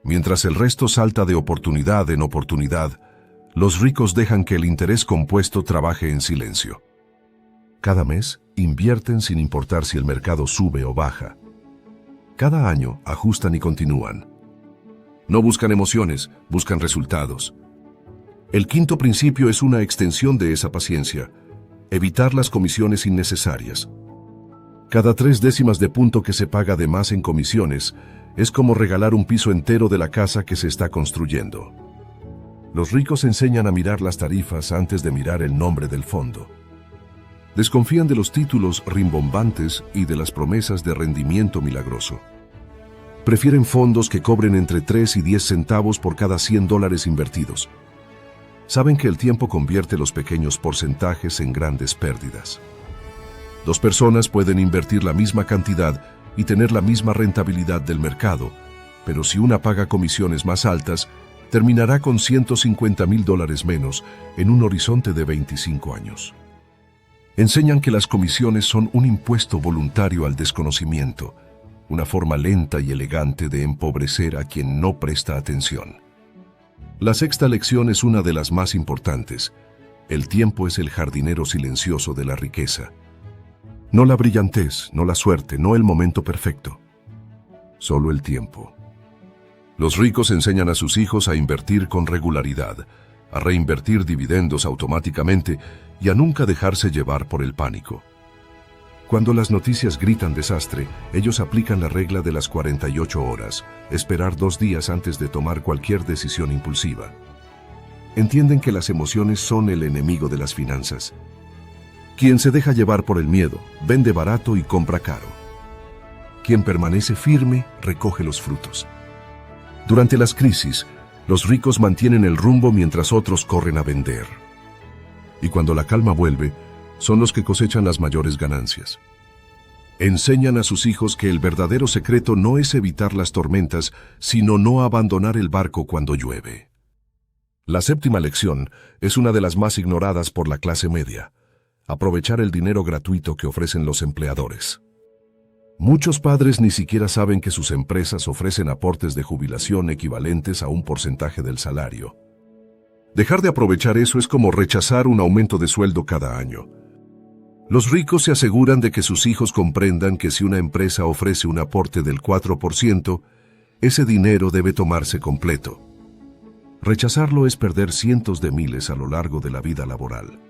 Mientras el resto salta de oportunidad en oportunidad, los ricos dejan que el interés compuesto trabaje en silencio. Cada mes invierten sin importar si el mercado sube o baja. Cada año ajustan y continúan. No buscan emociones, buscan resultados. El quinto principio es una extensión de esa paciencia: evitar las comisiones innecesarias. Cada 3 décimas de punto que se paga de más en comisiones es como regalar un piso entero de la casa que se está construyendo. Los ricos enseñan a mirar las tarifas antes de mirar el nombre del fondo. Desconfían de los títulos rimbombantes y de las promesas de rendimiento milagroso. Prefieren fondos que cobren entre 3 y 10 centavos por cada $100 invertidos. Saben que el tiempo convierte los pequeños porcentajes en grandes pérdidas. 2 personas pueden invertir la misma cantidad y tener la misma rentabilidad del mercado, pero si una paga comisiones más altas, terminará con $150,000 menos en un horizonte de 25 años. Enseñan que las comisiones son un impuesto voluntario al desconocimiento, una forma lenta y elegante de empobrecer a quien no presta atención. La sexta lección es una de las más importantes. El tiempo es el jardinero silencioso de la riqueza. No la brillantez, no la suerte, no el momento perfecto. Solo el tiempo. Los ricos enseñan a sus hijos a invertir con regularidad, a reinvertir dividendos automáticamente y a nunca dejarse llevar por el pánico. Cuando las noticias gritan desastre, ellos aplican la regla de las 48 horas, esperar 2 días antes de tomar cualquier decisión impulsiva. Entienden que las emociones son el enemigo de las finanzas. Quien se deja llevar por el miedo, vende barato y compra caro. Quien permanece firme, recoge los frutos. Durante las crisis, los ricos mantienen el rumbo mientras otros corren a vender. Y cuando la calma vuelve, son los que cosechan las mayores ganancias. Enseñan a sus hijos que el verdadero secreto no es evitar las tormentas, sino no abandonar el barco cuando llueve. La séptima lección es una de las más ignoradas por la clase media: aprovechar el dinero gratuito que ofrecen los empleadores. Muchos padres ni siquiera saben que sus empresas ofrecen aportes de jubilación equivalentes a un porcentaje del salario. Dejar de aprovechar eso es como rechazar un aumento de sueldo cada año. Los ricos se aseguran de que sus hijos comprendan que si una empresa ofrece un aporte del 4%, ese dinero debe tomarse completo. Rechazarlo es perder cientos de miles a lo largo de la vida laboral.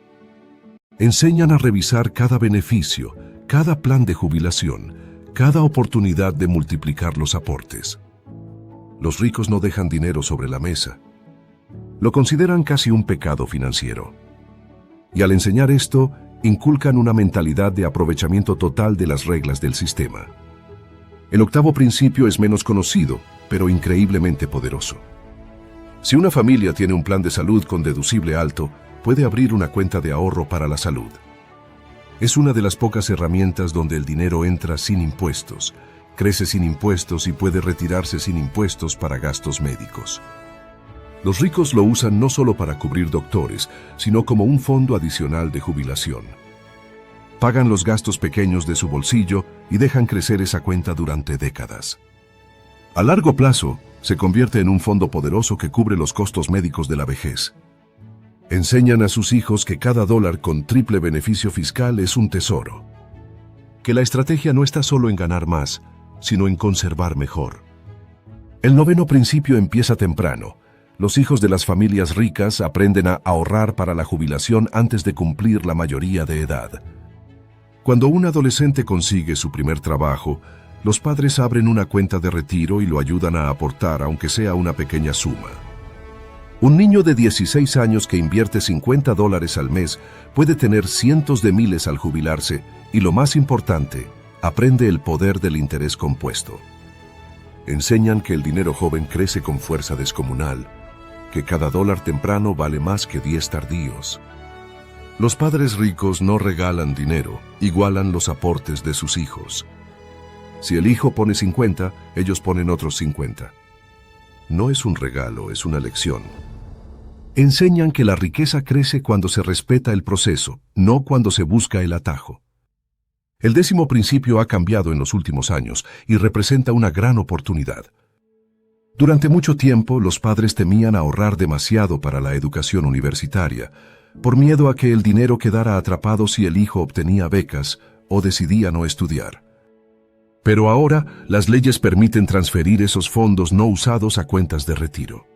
Enseñan a revisar cada beneficio, cada plan de jubilación, cada oportunidad de multiplicar los aportes. Los ricos no dejan dinero sobre la mesa. Lo consideran casi un pecado financiero. Y al enseñar esto, inculcan una mentalidad de aprovechamiento total de las reglas del sistema. El octavo principio es menos conocido, pero increíblemente poderoso. Si una familia tiene un plan de salud con deducible alto, puede abrir una cuenta de ahorro para la salud. Es una de las pocas herramientas donde el dinero entra sin impuestos, crece sin impuestos y puede retirarse sin impuestos para gastos médicos. Los ricos lo usan no solo para cubrir doctores, sino como un fondo adicional de jubilación. Pagan los gastos pequeños de su bolsillo y dejan crecer esa cuenta durante décadas. A largo plazo, se convierte en un fondo poderoso que cubre los costos médicos de la vejez. Enseñan a sus hijos que cada dólar con triple beneficio fiscal es un tesoro. Que la estrategia no está solo en ganar más, sino en conservar mejor. El noveno principio empieza temprano. Los hijos de las familias ricas aprenden a ahorrar para la jubilación antes de cumplir la mayoría de edad. Cuando un adolescente consigue su primer trabajo, los padres abren una cuenta de retiro y lo ayudan a aportar, aunque sea una pequeña suma. Un niño de 16 años que invierte $50 al mes puede tener cientos de miles al jubilarse y, lo más importante, aprende el poder del interés compuesto. Enseñan que el dinero joven crece con fuerza descomunal, que cada dólar temprano vale más que 10 tardíos. Los padres ricos no regalan dinero, igualan los aportes de sus hijos. Si el hijo pone 50, ellos ponen otros 50. No es un regalo, es una lección. Enseñan que la riqueza crece cuando se respeta el proceso, no cuando se busca el atajo. El 10º principio ha cambiado en los últimos años y representa una gran oportunidad. Durante mucho tiempo, los padres temían ahorrar demasiado para la educación universitaria, por miedo a que el dinero quedara atrapado si el hijo obtenía becas o decidía no estudiar. Pero ahora, las leyes permiten transferir esos fondos no usados a cuentas de retiro.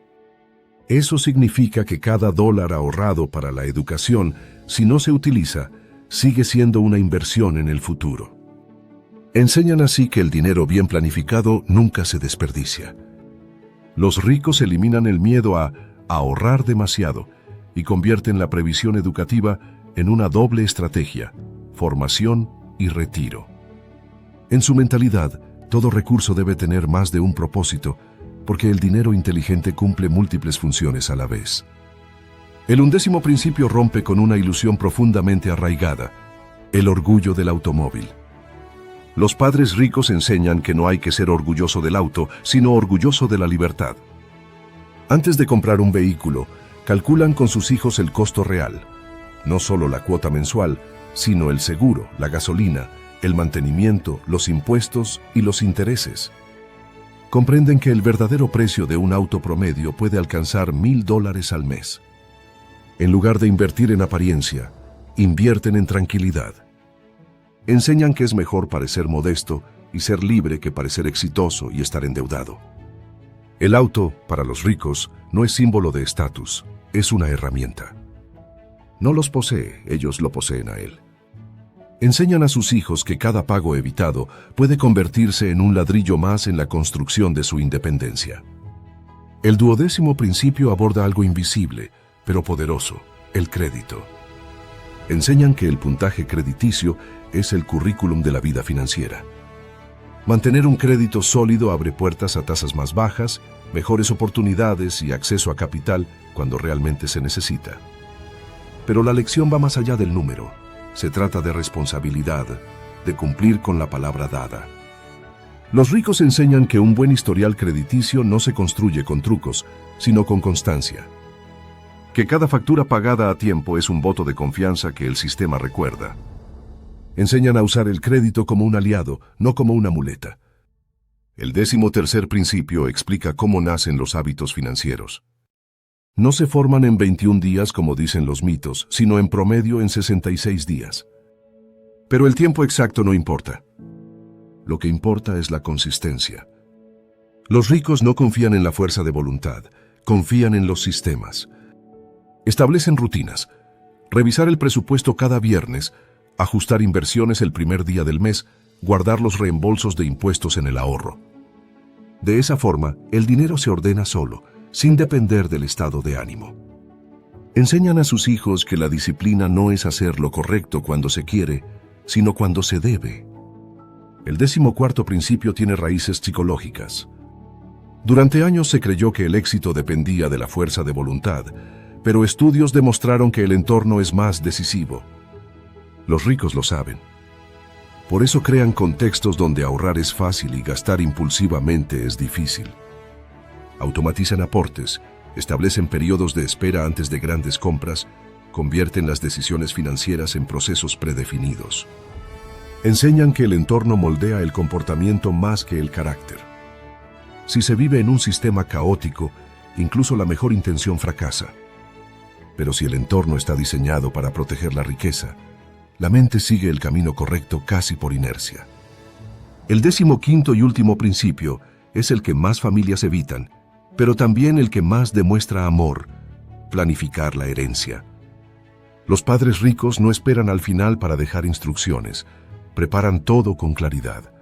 Eso significa que cada dólar ahorrado para la educación, si no se utiliza, sigue siendo una inversión en el futuro. Enseñan así que el dinero bien planificado nunca se desperdicia. Los ricos eliminan el miedo a ahorrar demasiado y convierten la previsión educativa en una doble estrategia: formación y retiro. En su mentalidad, todo recurso debe tener más de un propósito, porque el dinero inteligente cumple múltiples funciones a la vez. El 11º principio rompe con una ilusión profundamente arraigada: el orgullo del automóvil. Los padres ricos enseñan que no hay que ser orgulloso del auto, sino orgulloso de la libertad. Antes de comprar un vehículo, calculan con sus hijos el costo real, no solo la cuota mensual, sino el seguro, la gasolina, el mantenimiento, los impuestos y los intereses. Comprenden que el verdadero precio de un auto promedio puede alcanzar $1,000 al mes. En lugar de invertir en apariencia, invierten en tranquilidad. Enseñan que es mejor parecer modesto y ser libre que parecer exitoso y estar endeudado. El auto, para los ricos, no es símbolo de estatus, es una herramienta. No los posee, ellos lo poseen a él. Enseñan a sus hijos que cada pago evitado puede convertirse en un ladrillo más en la construcción de su independencia. El 12º principio aborda algo invisible, pero poderoso: el crédito. Enseñan que el puntaje crediticio es el currículum de la vida financiera. Mantener un crédito sólido abre puertas a tasas más bajas, mejores oportunidades y acceso a capital cuando realmente se necesita. Pero la lección va más allá del número. Se trata de responsabilidad, de cumplir con la palabra dada. Los ricos enseñan que un buen historial crediticio no se construye con trucos, sino con constancia. Que cada factura pagada a tiempo es un voto de confianza que el sistema recuerda. Enseñan a usar el crédito como un aliado, no como una muleta. El 13º principio explica cómo nacen los hábitos financieros. No se forman en 21 días como dicen los mitos, sino en promedio en 66 días. Pero el tiempo exacto no importa. Lo que importa es la consistencia. Los ricos no confían en la fuerza de voluntad, confían en los sistemas. Establecen rutinas: revisar el presupuesto cada viernes, ajustar inversiones el primer día del mes, guardar los reembolsos de impuestos en el ahorro. De esa forma, el dinero se ordena solo, sin depender del estado de ánimo. Enseñan a sus hijos que la disciplina no es hacer lo correcto cuando se quiere, sino cuando se debe. El 14º principio tiene raíces psicológicas. Durante años se creyó que el éxito dependía de la fuerza de voluntad, pero estudios demostraron que el entorno es más decisivo. Los ricos lo saben. Por eso crean contextos donde ahorrar es fácil y gastar impulsivamente es difícil. Automatizan aportes, establecen periodos de espera antes de grandes compras, convierten las decisiones financieras en procesos predefinidos. Enseñan que el entorno moldea el comportamiento más que el carácter. Si se vive en un sistema caótico, incluso la mejor intención fracasa. Pero si el entorno está diseñado para proteger la riqueza, la mente sigue el camino correcto casi por inercia. El 15º y último principio es el que más familias evitan, pero también el que más demuestra amor: planificar la herencia. Los padres ricos no esperan al final para dejar instrucciones, preparan todo con claridad.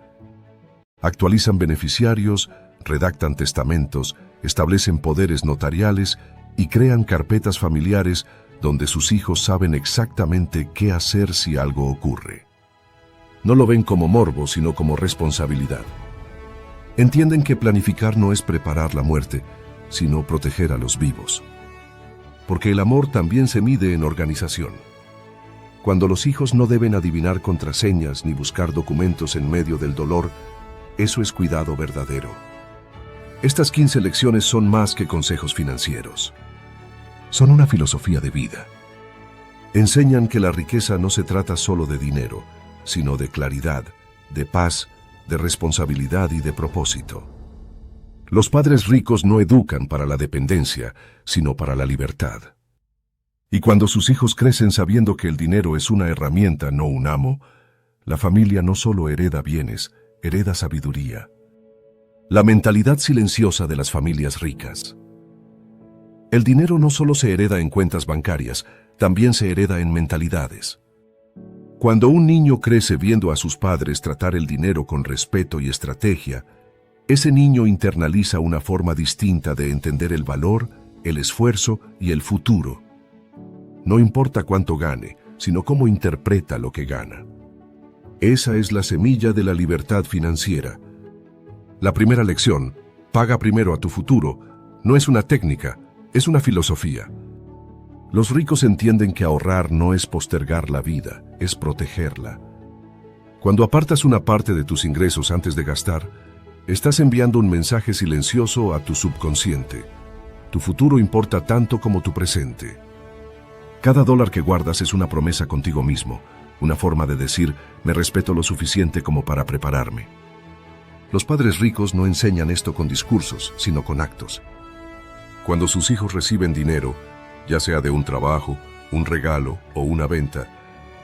Actualizan beneficiarios, redactan testamentos, establecen poderes notariales y crean carpetas familiares donde sus hijos saben exactamente qué hacer si algo ocurre. No lo ven como morbo, sino como responsabilidad. Entienden que planificar no es preparar la muerte, sino proteger a los vivos. Porque el amor también se mide en organización. Cuando los hijos no deben adivinar contraseñas ni buscar documentos en medio del dolor, eso es cuidado verdadero. Estas 15 lecciones son más que consejos financieros. Son una filosofía de vida. Enseñan que la riqueza no se trata solo de dinero, sino de claridad, de paz, de responsabilidad y de propósito. Los padres ricos no educan para la dependencia, sino para la libertad. Y cuando sus hijos crecen sabiendo que el dinero es una herramienta, no un amo, la familia no solo hereda bienes, hereda sabiduría. La mentalidad silenciosa de las familias ricas. El dinero no solo se hereda en cuentas bancarias, también se hereda en mentalidades. Cuando un niño crece viendo a sus padres tratar el dinero con respeto y estrategia, ese niño internaliza una forma distinta de entender el valor, el esfuerzo y el futuro. No importa cuánto gane, sino cómo interpreta lo que gana. Esa es la semilla de la libertad financiera. La primera lección, paga primero a tu futuro, no es una técnica, es una filosofía. Los ricos entienden que ahorrar no es postergar la vida, es protegerla. Cuando apartas una parte de tus ingresos antes de gastar, estás enviando un mensaje silencioso a tu subconsciente. Tu futuro importa tanto como tu presente. Cada dólar que guardas es una promesa contigo mismo, una forma de decir, me respeto lo suficiente como para prepararme. Los padres ricos no enseñan esto con discursos, sino con actos. Cuando sus hijos reciben dinero, ya sea de un trabajo, un regalo o una venta,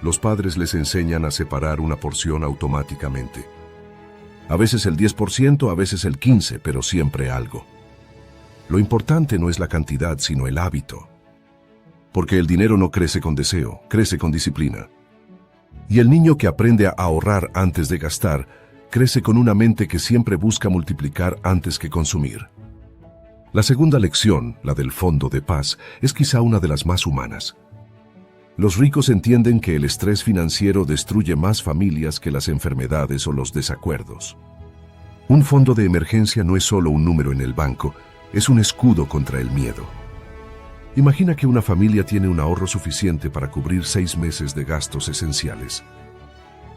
los padres les enseñan a separar una porción automáticamente. A veces el 10%, a veces el 15%, pero siempre algo. Lo importante no es la cantidad, sino el hábito. Porque el dinero no crece con deseo, crece con disciplina. Y el niño que aprende a ahorrar antes de gastar, crece con una mente que siempre busca multiplicar antes que consumir. La segunda lección, la del fondo de paz, es quizá una de las más humanas. Los ricos entienden que el estrés financiero destruye más familias que las enfermedades o los desacuerdos. Un fondo de emergencia no es solo un número en el banco, es un escudo contra el miedo. Imagina que una familia tiene un ahorro suficiente para cubrir 6 meses de gastos esenciales.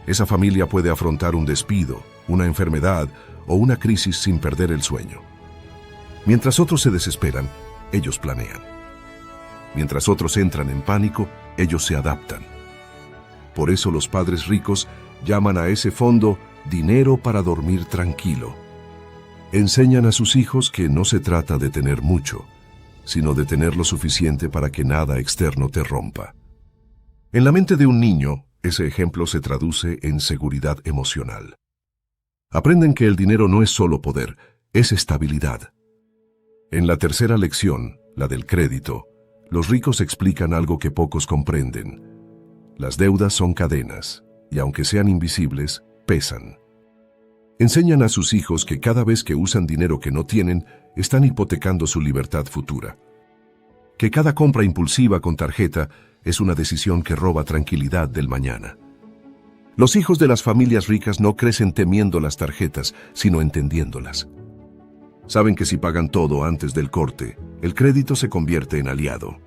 Esa familia puede afrontar un despido, una enfermedad o una crisis sin perder el sueño. Mientras otros se desesperan, ellos planean. Mientras otros entran en pánico, ellos se adaptan. Por eso los padres ricos llaman a ese fondo dinero para dormir tranquilo. Enseñan a sus hijos que no se trata de tener mucho, sino de tener lo suficiente para que nada externo te rompa. En la mente de un niño, ese ejemplo se traduce en seguridad emocional. Aprenden que el dinero no es solo poder, es estabilidad. En la tercera lección, la del crédito, los ricos explican algo que pocos comprenden. Las deudas son cadenas, y aunque sean invisibles, pesan. Enseñan a sus hijos que cada vez que usan dinero que no tienen, están hipotecando su libertad futura. Que cada compra impulsiva con tarjeta es una decisión que roba tranquilidad del mañana. Los hijos de las familias ricas no crecen temiendo las tarjetas, sino entendiéndolas. Saben que si pagan todo antes del corte, el crédito se convierte en aliado.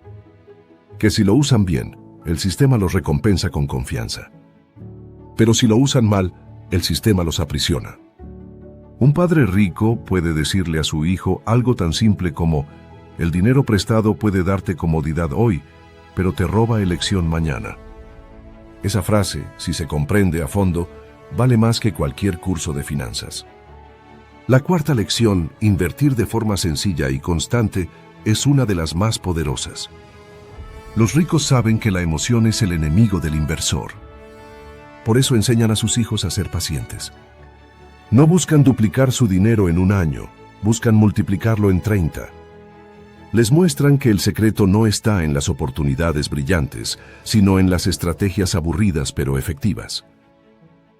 Que si lo usan bien, el sistema los recompensa con confianza. Pero si lo usan mal, el sistema los aprisiona. Un padre rico puede decirle a su hijo algo tan simple como: el dinero prestado puede darte comodidad hoy, pero te roba elección mañana. Esa frase, si se comprende a fondo, vale más que cualquier curso de finanzas. La cuarta lección, invertir de forma sencilla y constante, es una de las más poderosas. Los ricos saben que la emoción es el enemigo del inversor. Por eso enseñan a sus hijos a ser pacientes. No buscan duplicar su dinero en un año, buscan multiplicarlo en 30. Les muestran que el secreto no está en las oportunidades brillantes, sino en las estrategias aburridas pero efectivas.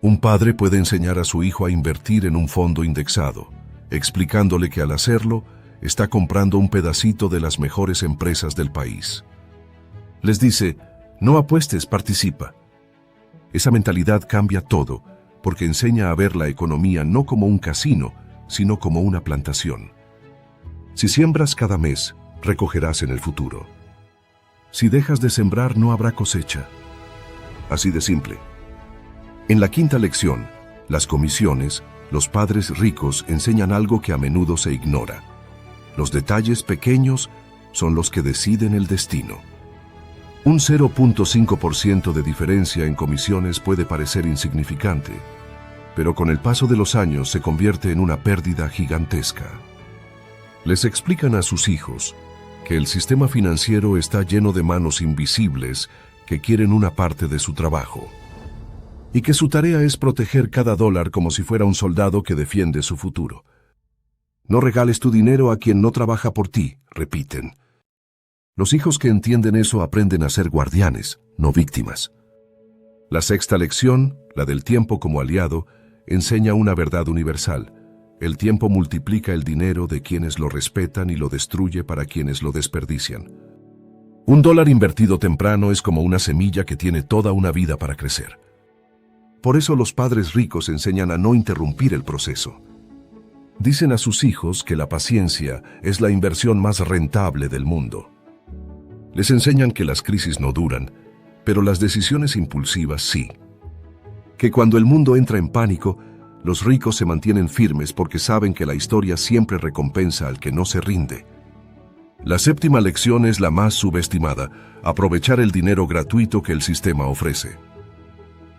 Un padre puede enseñar a su hijo a invertir en un fondo indexado, explicándole que al hacerlo, está comprando un pedacito de las mejores empresas del país. Les dice, no apuestes, participa. Esa mentalidad cambia todo, porque enseña a ver la economía no como un casino, sino como una plantación. Si siembras cada mes, recogerás en el futuro. Si dejas de sembrar, no habrá cosecha. Así de simple. En la quinta lección, las comisiones, los padres ricos enseñan algo que a menudo se ignora. Los detalles pequeños son los que deciden el destino. Un 0.5% de diferencia en comisiones puede parecer insignificante, pero con el paso de los años se convierte en una pérdida gigantesca. Les explican a sus hijos que el sistema financiero está lleno de manos invisibles que quieren una parte de su trabajo, y que su tarea es proteger cada dólar como si fuera un soldado que defiende su futuro. No regales tu dinero a quien no trabaja por ti, repiten. Los hijos que entienden eso aprenden a ser guardianes, no víctimas. La sexta lección, la del tiempo como aliado, enseña una verdad universal. El tiempo multiplica el dinero de quienes lo respetan y lo destruye para quienes lo desperdician. Un dólar invertido temprano es como una semilla que tiene toda una vida para crecer. Por eso los padres ricos enseñan a no interrumpir el proceso. Dicen a sus hijos que la paciencia es la inversión más rentable del mundo. Les enseñan que las crisis no duran, pero las decisiones impulsivas sí. Que cuando el mundo entra en pánico, los ricos se mantienen firmes porque saben que la historia siempre recompensa al que no se rinde. La séptima lección es la más subestimada: aprovechar el dinero gratuito que el sistema ofrece.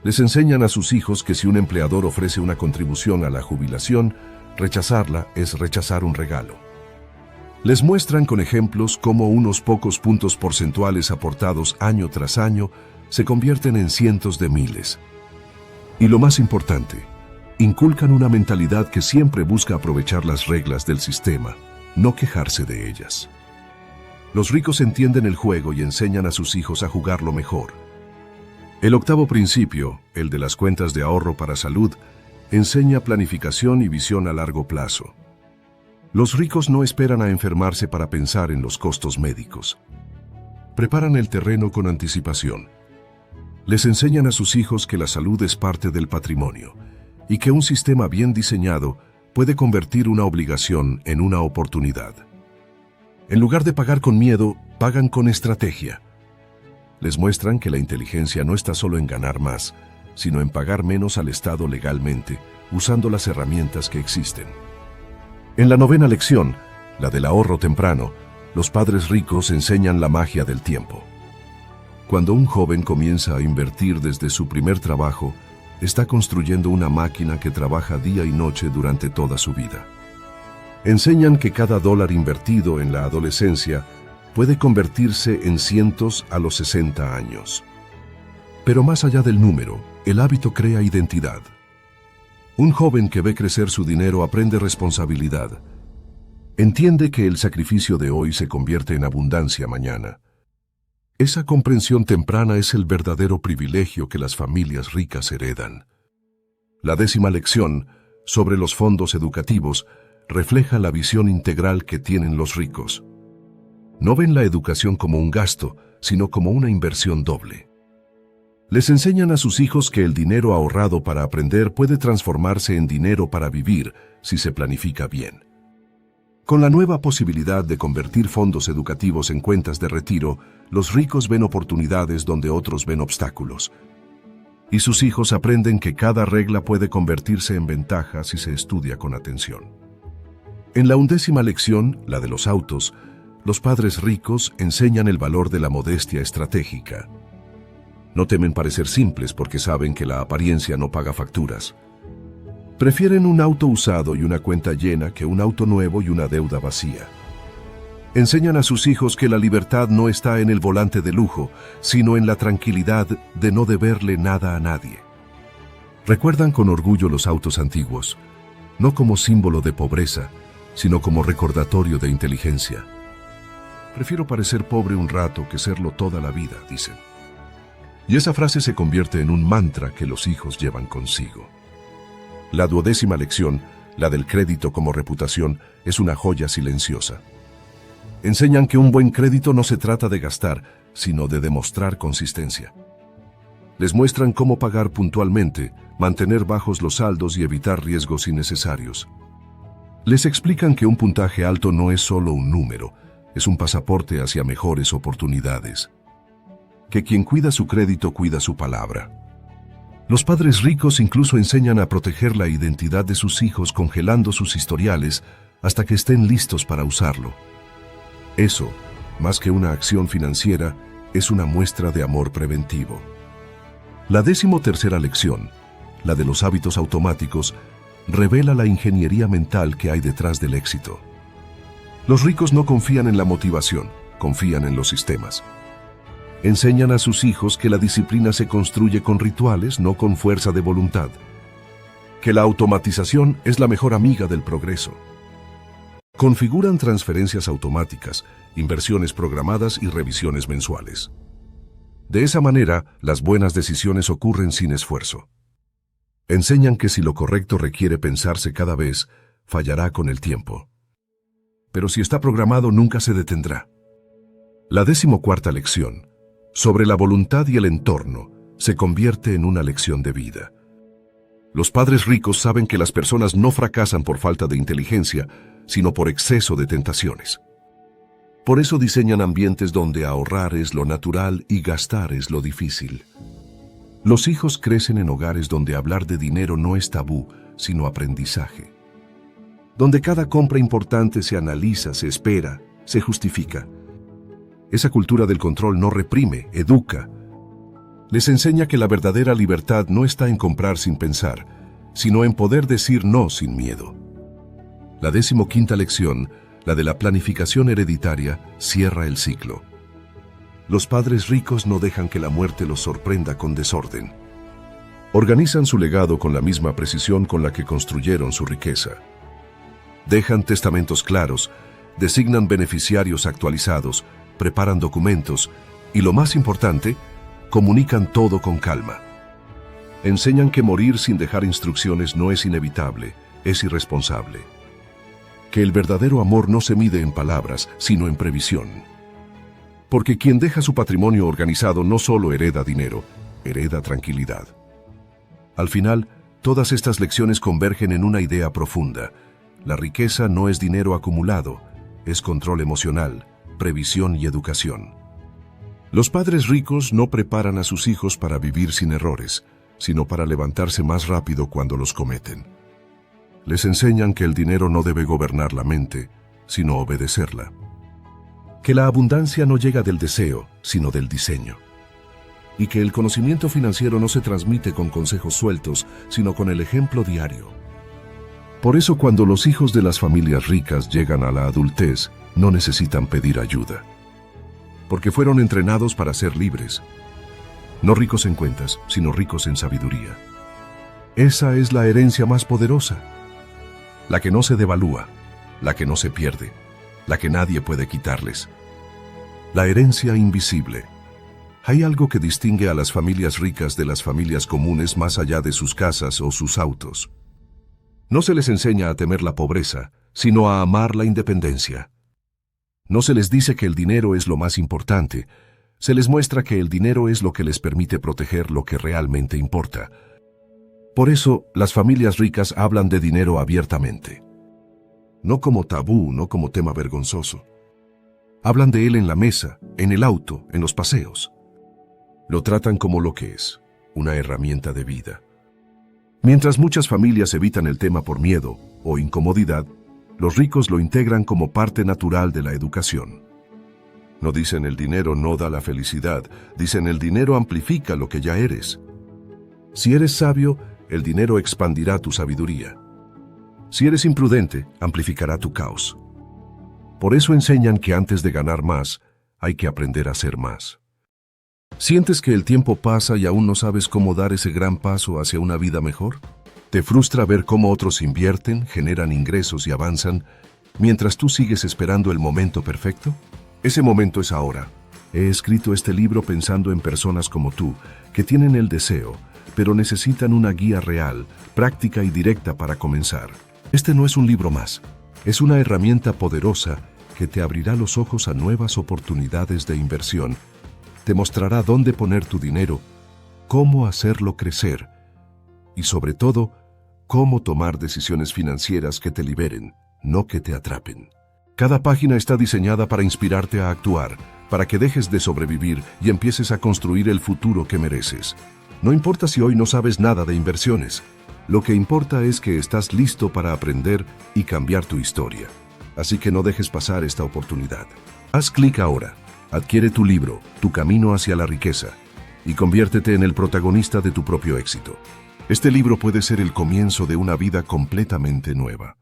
Les enseñan a sus hijos que si un empleador ofrece una contribución a la jubilación, rechazarla es rechazar un regalo. Les muestran con ejemplos cómo unos pocos puntos porcentuales aportados año tras año se convierten en cientos de miles. Y lo más importante, inculcan una mentalidad que siempre busca aprovechar las reglas del sistema, no quejarse de ellas. Los ricos entienden el juego y enseñan a sus hijos a jugarlo mejor. El octavo principio, el de las cuentas de ahorro para salud, enseña planificación y visión a largo plazo. Los ricos no esperan a enfermarse para pensar en los costos médicos. Preparan el terreno con anticipación. Les enseñan a sus hijos que la salud es parte del patrimonio y que un sistema bien diseñado puede convertir una obligación en una oportunidad. En lugar de pagar con miedo, pagan con estrategia. Les muestran que la inteligencia no está solo en ganar más, sino en pagar menos al Estado legalmente, usando las herramientas que existen. En la novena lección, la del ahorro temprano, los padres ricos enseñan la magia del tiempo. Cuando un joven comienza a invertir desde su primer trabajo, está construyendo una máquina que trabaja día y noche durante toda su vida. Enseñan que cada dólar invertido en la adolescencia puede convertirse en cientos a los 60 años. Pero más allá del número, el hábito crea identidad. Un joven que ve crecer su dinero aprende responsabilidad. Entiende que el sacrificio de hoy se convierte en abundancia mañana. Esa comprensión temprana es el verdadero privilegio que las familias ricas heredan. La décima lección, sobre los fondos educativos, refleja la visión integral que tienen los ricos. No ven la educación como un gasto, sino como una inversión doble. Les enseñan a sus hijos que el dinero ahorrado para aprender puede transformarse en dinero para vivir si se planifica bien. Con la nueva posibilidad de convertir fondos educativos en cuentas de retiro, los ricos ven oportunidades donde otros ven obstáculos. Y sus hijos aprenden que cada regla puede convertirse en ventaja si se estudia con atención. En la 11ª lección, la de los autos, los padres ricos enseñan el valor de la modestia estratégica. No temen parecer simples porque saben que la apariencia no paga facturas. Prefieren un auto usado y una cuenta llena que un auto nuevo y una deuda vacía. Enseñan a sus hijos que la libertad no está en el volante de lujo, sino en la tranquilidad de no deberle nada a nadie. Recuerdan con orgullo los autos antiguos, no como símbolo de pobreza, sino como recordatorio de inteligencia. Prefiero parecer pobre un rato que serlo toda la vida, dicen. Y esa frase se convierte en un mantra que los hijos llevan consigo. La 12ª lección, la del crédito como reputación, es una joya silenciosa. Enseñan que un buen crédito no se trata de gastar, sino de demostrar consistencia. Les muestran cómo pagar puntualmente, mantener bajos los saldos y evitar riesgos innecesarios. Les explican que un puntaje alto no es solo un número, es un pasaporte hacia mejores oportunidades. Que quien cuida su crédito cuida su palabra. Los padres ricos incluso enseñan a proteger la identidad de sus hijos congelando sus historiales hasta que estén listos para usarlo. Eso, más que una acción financiera, es una muestra de amor preventivo. La 13ª lección, la de los hábitos automáticos, revela la ingeniería mental que hay detrás del éxito. Los ricos no confían en la motivación, confían en los sistemas. Enseñan a sus hijos que la disciplina se construye con rituales, no con fuerza de voluntad. Que la automatización es la mejor amiga del progreso. Configuran transferencias automáticas, inversiones programadas y revisiones mensuales. De esa manera, las buenas decisiones ocurren sin esfuerzo. Enseñan que si lo correcto requiere pensarse cada vez, fallará con el tiempo. Pero si está programado, nunca se detendrá. La 14ª lección, sobre la voluntad y el entorno, se convierte en una lección de vida. Los padres ricos saben que las personas no fracasan por falta de inteligencia, sino por exceso de tentaciones. Por eso diseñan ambientes donde ahorrar es lo natural y gastar es lo difícil. Los hijos crecen en hogares donde hablar de dinero no es tabú, sino aprendizaje. Donde cada compra importante se analiza, se espera, se justifica. Esa cultura del control no reprime, educa. Les enseña que la verdadera libertad no está en comprar sin pensar, sino en poder decir no sin miedo. La 15ª lección, la de la planificación hereditaria, cierra el ciclo. Los padres ricos no dejan que la muerte los sorprenda con desorden. Organizan su legado con la misma precisión con la que construyeron su riqueza. Dejan testamentos claros, designan beneficiarios actualizados, preparan documentos y, lo más importante, comunican todo con calma. Enseñan que morir sin dejar instrucciones no es inevitable, es irresponsable. Que el verdadero amor no se mide en palabras, sino en previsión. Porque quien deja su patrimonio organizado no solo hereda dinero, hereda tranquilidad. Al final, todas estas lecciones convergen en una idea profunda. La riqueza no es dinero acumulado, es control emocional, previsión y educación. Los padres ricos no preparan a sus hijos para vivir sin errores, sino para levantarse más rápido cuando los cometen. Les enseñan que el dinero no debe gobernar la mente, sino obedecerla. Que la abundancia no llega del deseo, sino del diseño. Y que el conocimiento financiero no se transmite con consejos sueltos, sino con el ejemplo diario. Por eso, cuando los hijos de las familias ricas llegan a la adultez, no necesitan pedir ayuda. Porque fueron entrenados para ser libres. No ricos en cuentas, sino ricos en sabiduría. Esa es la herencia más poderosa. La que no se devalúa, la que no se pierde, la que nadie puede quitarles. La herencia invisible. Hay algo que distingue a las familias ricas de las familias comunes más allá de sus casas o sus autos. No se les enseña a temer la pobreza, sino a amar la independencia. No se les dice que el dinero es lo más importante, se les muestra que el dinero es lo que les permite proteger lo que realmente importa. Por eso, las familias ricas hablan de dinero abiertamente. No como tabú, no como tema vergonzoso. Hablan de él en la mesa, en el auto, en los paseos. Lo tratan como lo que es, una herramienta de vida. Mientras muchas familias evitan el tema por miedo o incomodidad, los ricos lo integran como parte natural de la educación. No dicen el dinero no da la felicidad, dicen el dinero amplifica lo que ya eres. Si eres sabio, el dinero expandirá tu sabiduría. Si eres imprudente, amplificará tu caos. Por eso enseñan que antes de ganar más, hay que aprender a ser más. ¿Sientes que el tiempo pasa y aún no sabes cómo dar ese gran paso hacia una vida mejor? ¿Te frustra ver cómo otros invierten, generan ingresos y avanzan, mientras tú sigues esperando el momento perfecto? Ese momento es ahora. He escrito este libro pensando en personas como tú, que tienen el deseo, pero necesitan una guía real, práctica y directa para comenzar. Este no es un libro más. Es una herramienta poderosa que te abrirá los ojos a nuevas oportunidades de inversión. Te mostrará dónde poner tu dinero, cómo hacerlo crecer y, sobre todo, cómo tomar decisiones financieras que te liberen, no que te atrapen. Cada página está diseñada para inspirarte a actuar, para que dejes de sobrevivir y empieces a construir el futuro que mereces. No importa si hoy no sabes nada de inversiones. Lo que importa es que estás listo para aprender y cambiar tu historia. Así que no dejes pasar esta oportunidad. Haz clic ahora, adquiere tu libro, Tu camino hacia la riqueza, y conviértete en el protagonista de tu propio éxito. Este libro puede ser el comienzo de una vida completamente nueva.